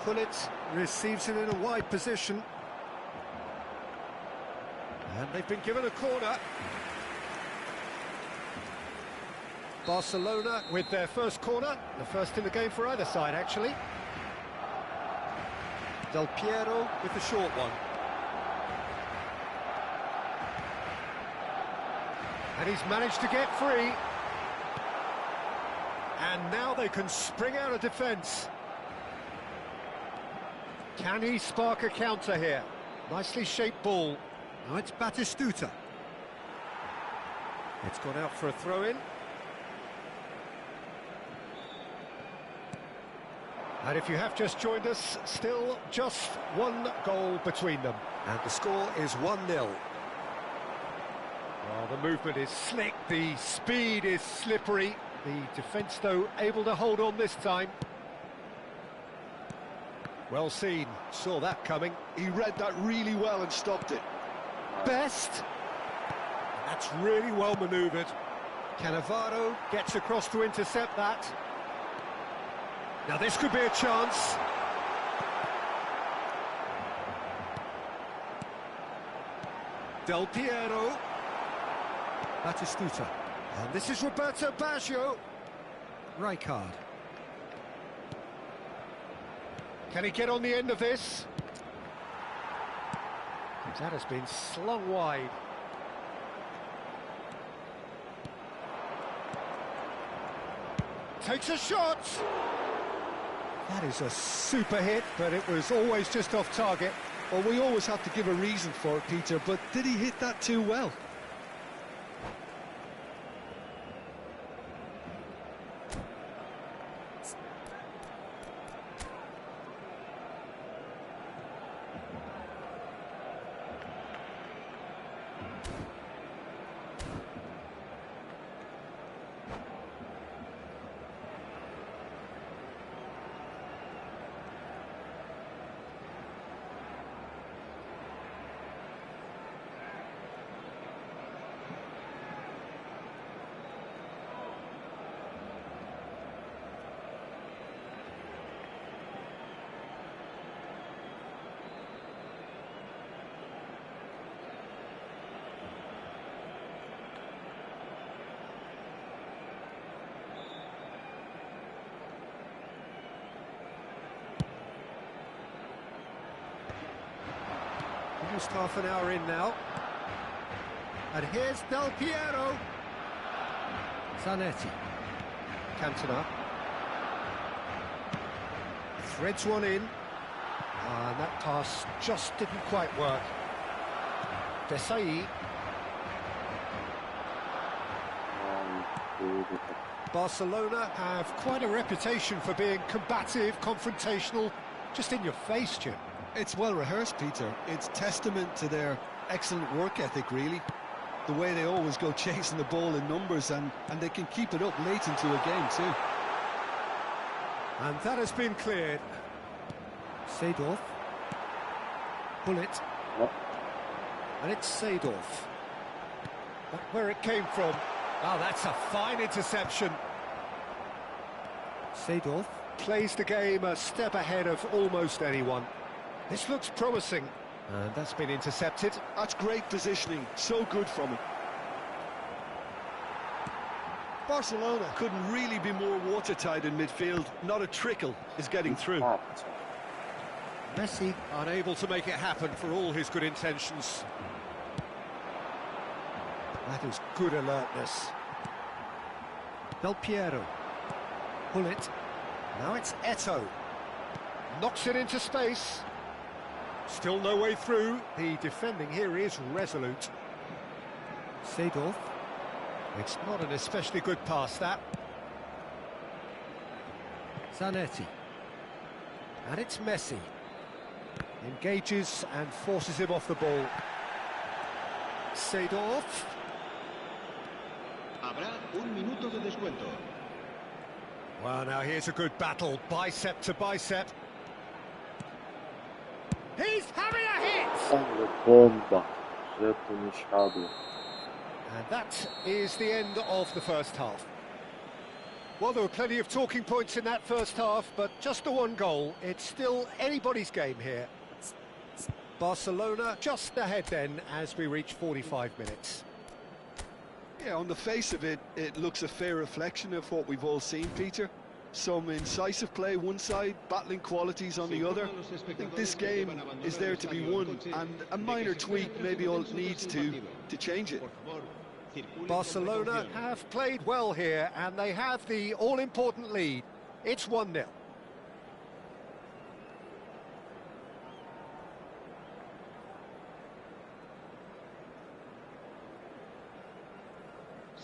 [SPEAKER 1] Gullit receives it in a wide position. And they've been given a corner. Barcelona with their first corner, the first in the game for either side, actually. Del Piero with the short one. And he's managed to get free. And now they can spring out of defence. Can he spark a counter here? Nicely shaped ball. Now it's Batistuta. It's gone out for a throw-in. And if you have just joined us, still just one goal between them. And the score is 1-0. Well, the movement is slick, the speed is slippery. The defence, though, able to hold on this time. Well seen, saw that coming.
[SPEAKER 3] He read that really well and stopped it.
[SPEAKER 1] Best. That's really well manoeuvred. Cannavaro gets across to intercept that. Now this could be a chance. Del Piero. Batistuta. And this is Roberto Baggio. Rijkaard. Can he get on the end of this? That has been slung wide. Takes a shot. That is a super hit, but it was always just off target.
[SPEAKER 3] Well, we always have to give a reason for it, Peter, but did he hit that too well?
[SPEAKER 1] Almost half an hour in now. And here's Del Piero. Zanetti. Cantona. Threads one in. And that pass just didn't quite work. Desai. Barcelona have quite a reputation for being combative, confrontational, just in your face, Jim.
[SPEAKER 3] It's well rehearsed, Peter. It's testament to their excellent work ethic, really. The way they always go chasing the ball in numbers, and they can keep it up late into a game too.
[SPEAKER 1] And that has been cleared. Seedorf. Gullit. And it's Seedorf. But where it came from. Oh, that's a fine interception. Seedorf plays the game a step ahead of almost anyone. This looks promising, and that's been intercepted.
[SPEAKER 3] That's great positioning, so good from him. Barcelona couldn't really be more watertight in midfield. Not a trickle is getting through.
[SPEAKER 1] Messi unable to make it happen for all his good intentions. That is good alertness. Del Piero. Gullit. Now it's Eto'o. Knocks it into space. Still no way through. The defending here is resolute. Seedorf. It's not an especially good pass, that. Zanetti. And it's Messi. Engages and forces him off the ball. Seedorf.
[SPEAKER 5] Habrá un minuto de descuento.
[SPEAKER 1] Well, now here's a good battle, bicep to bicep. He's having a hit!
[SPEAKER 6] Ale bomba, że to nie siadło.
[SPEAKER 1] And that is the end of the first half. Well, there were plenty of talking points in that first half, but just the one goal. It's still anybody's game here. Barcelona just ahead then as we reach 45 minutes.
[SPEAKER 2] Yeah, on the face of it, it looks a fair reflection of what we've all seen, Peter. Some incisive play one side, battling qualities on the other. I think this game is there to be won, and a minor tweak maybe all it needs to change it.
[SPEAKER 1] Barcelona have played well here, and they have the all-important lead. It's 1-0.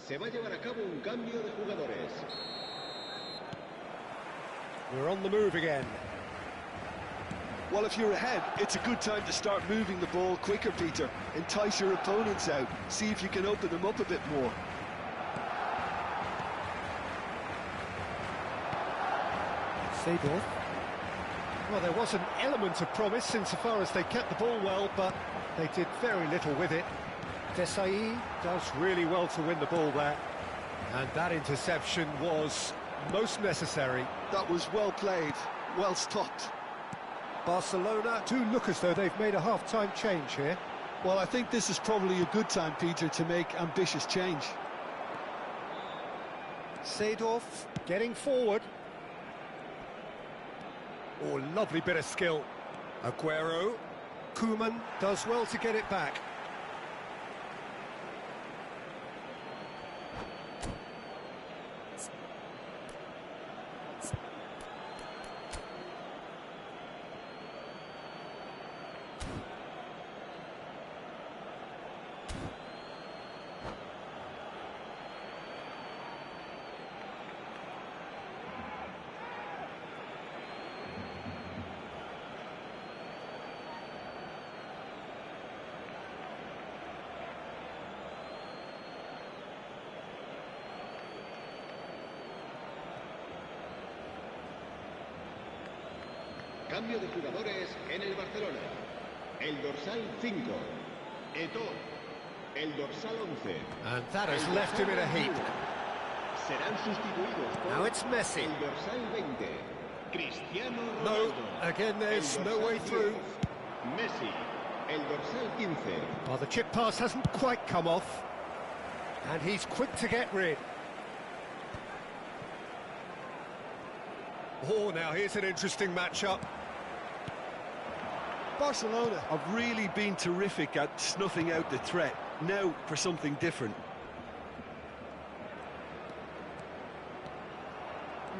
[SPEAKER 5] Se va a llevar a cabo un cambio de jugadores.
[SPEAKER 1] We're on the move again.
[SPEAKER 2] Well, if you're ahead, it's a good time to start moving the ball quicker, Peter. Entice your opponents out. See if you can open them up a bit more.
[SPEAKER 1] Seedorf. Well, there was an element of promise insofar as they kept the ball well, but they did very little with it. Desai does really well to win the ball there. And that interception was most necessary.
[SPEAKER 2] That was well played, well stopped.
[SPEAKER 1] Barcelona do look as though they've made a half-time change here.
[SPEAKER 2] Well, I think this is probably a good time, Peter, to make ambitious change.
[SPEAKER 1] Seedorf getting forward. Oh, lovely bit of skill. Aguero. Koeman does well to get it back.
[SPEAKER 5] Cambio de jugadores en el Barcelona. El dorsal 5, Eto'o. El dorsal 11.
[SPEAKER 1] And that has left him in a heap.
[SPEAKER 5] Serán sustituidos por
[SPEAKER 1] Now it's Messi.
[SPEAKER 5] el dorsal 20, Cristiano
[SPEAKER 1] No,
[SPEAKER 5] Ronaldo.
[SPEAKER 1] again there's
[SPEAKER 5] El
[SPEAKER 1] no
[SPEAKER 5] dorsal
[SPEAKER 1] way through.
[SPEAKER 5] 10, Messi. El dorsal 15.
[SPEAKER 1] Well, the chip pass hasn't quite come off. And he's quick to get rid. Oh, now here's an interesting matchup.
[SPEAKER 2] Barcelona have really been terrific at snuffing out the threat. Now for something different.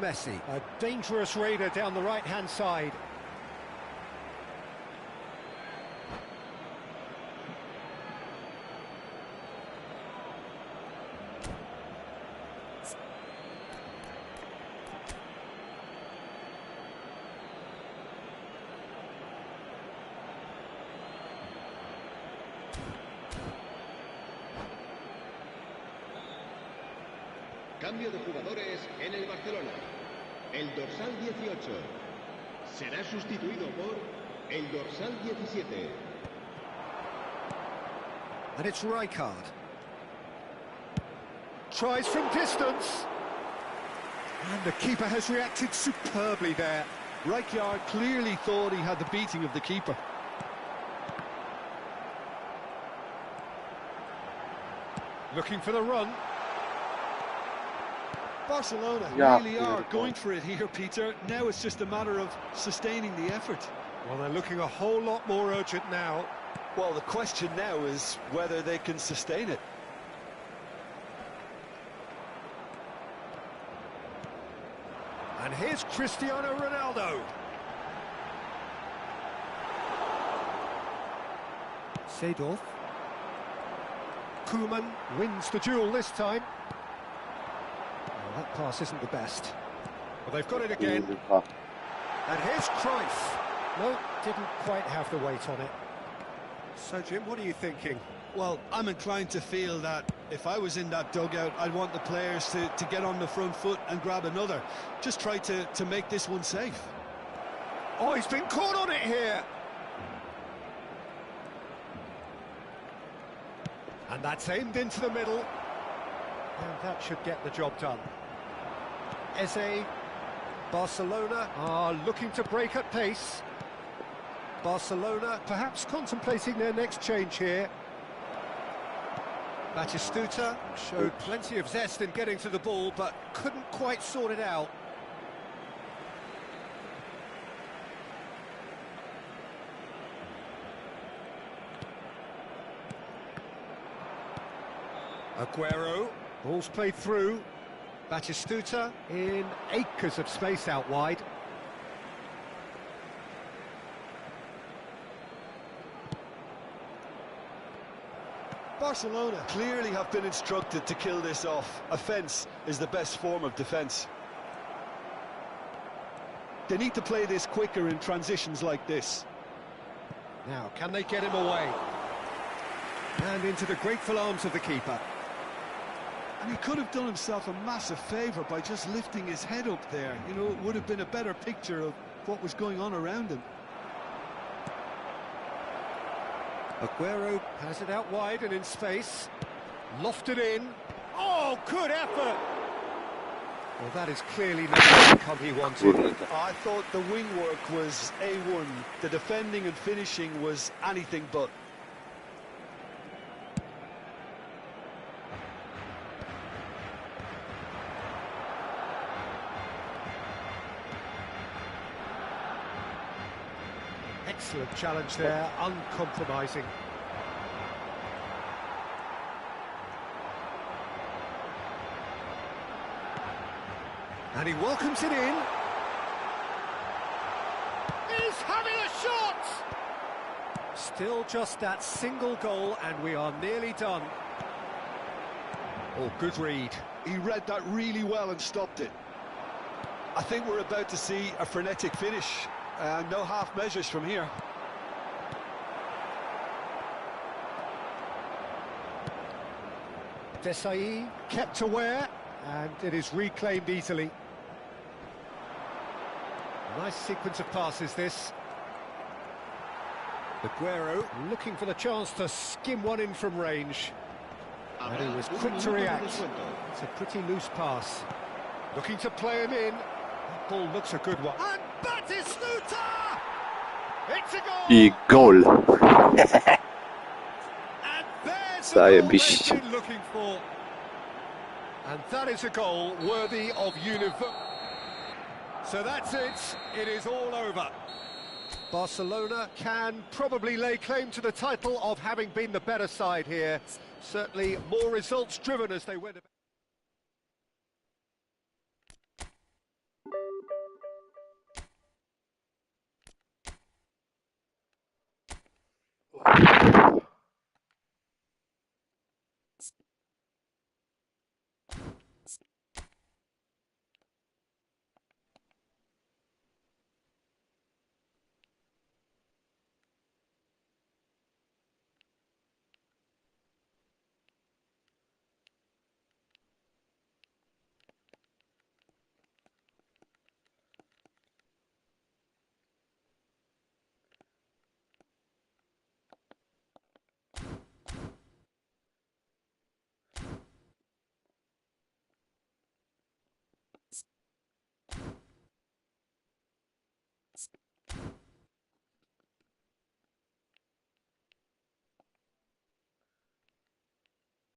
[SPEAKER 1] Messi, a dangerous raider down the right-hand side.
[SPEAKER 5] Cambio de jugadores en el Barcelona. El dorsal 18 será sustituido por el dorsal 17.
[SPEAKER 1] And it's Rijkaard. Tries from distance. And the keeper has reacted superbly there.
[SPEAKER 2] Rijkaard clearly thought he had the beating of the keeper.
[SPEAKER 1] Looking for the run.
[SPEAKER 2] Barcelona
[SPEAKER 6] Yeah,
[SPEAKER 2] really are
[SPEAKER 6] beautiful.
[SPEAKER 2] going for it here, Peter. Now it's just a matter of sustaining the effort.
[SPEAKER 1] Well, they're looking a whole lot more urgent now.
[SPEAKER 2] Well, the question now is whether they can sustain it.
[SPEAKER 1] And here's Cristiano Ronaldo. Seedorf. Koeman wins the duel this time. Well, that pass isn't the best. Well, they've got it again. And here's Cruyff. No, didn't quite have the weight on it. So, Jim, what are you thinking?
[SPEAKER 2] Well, I'm inclined to feel that if I was in that dugout, I'd want the players to get on the front foot and grab another. Just try to make this one safe.
[SPEAKER 1] Oh, he's been caught on it here. And that's aimed into the middle. And that should get the job done. Eze, Barcelona are looking to break at pace. Barcelona perhaps contemplating their next change here. Batistuta showed plenty of zest in getting to the ball, but couldn't quite sort it out. Aguero, ball's played through. Batistuta in acres of space out wide.
[SPEAKER 2] Barcelona clearly have been instructed to kill this off. Offence is the best form of defence. They need to play this quicker in transitions like this.
[SPEAKER 1] Now, can they get him away? And into the grateful arms of the keeper.
[SPEAKER 2] And he could have done himself a massive favour by just lifting his head up there. You know, it would have been a better picture of what was going on around him.
[SPEAKER 1] Aguero has it out wide and in space. Lofted in. Oh, good effort! Well, that is clearly not the outcome he wanted.
[SPEAKER 2] I thought the wing work was A1. The defending and finishing was anything but.
[SPEAKER 1] Excellent challenge there, uncompromising. And he welcomes it in. He's having a shot! Still just that single goal and we are nearly done. Oh, good read.
[SPEAKER 2] He read that really well and stopped it. I think we're about to see a frenetic finish. No half measures from here.
[SPEAKER 1] Desai kept aware, and it is reclaimed easily. Nice sequence of passes, this. Aguero looking for the chance to skim one in from range. And he was quick to react. It's a pretty loose pass. Looking to play him in. That ball looks a good one. And Batistuta! It's a goal!
[SPEAKER 6] I gol.
[SPEAKER 1] And there's the goal
[SPEAKER 6] Zajebiście.
[SPEAKER 1] they've been looking for. And that is a goal worthy of universal. So that's it. It is all over. Barcelona can probably lay claim to the title of having been the better side here. Certainly more results driven as they went.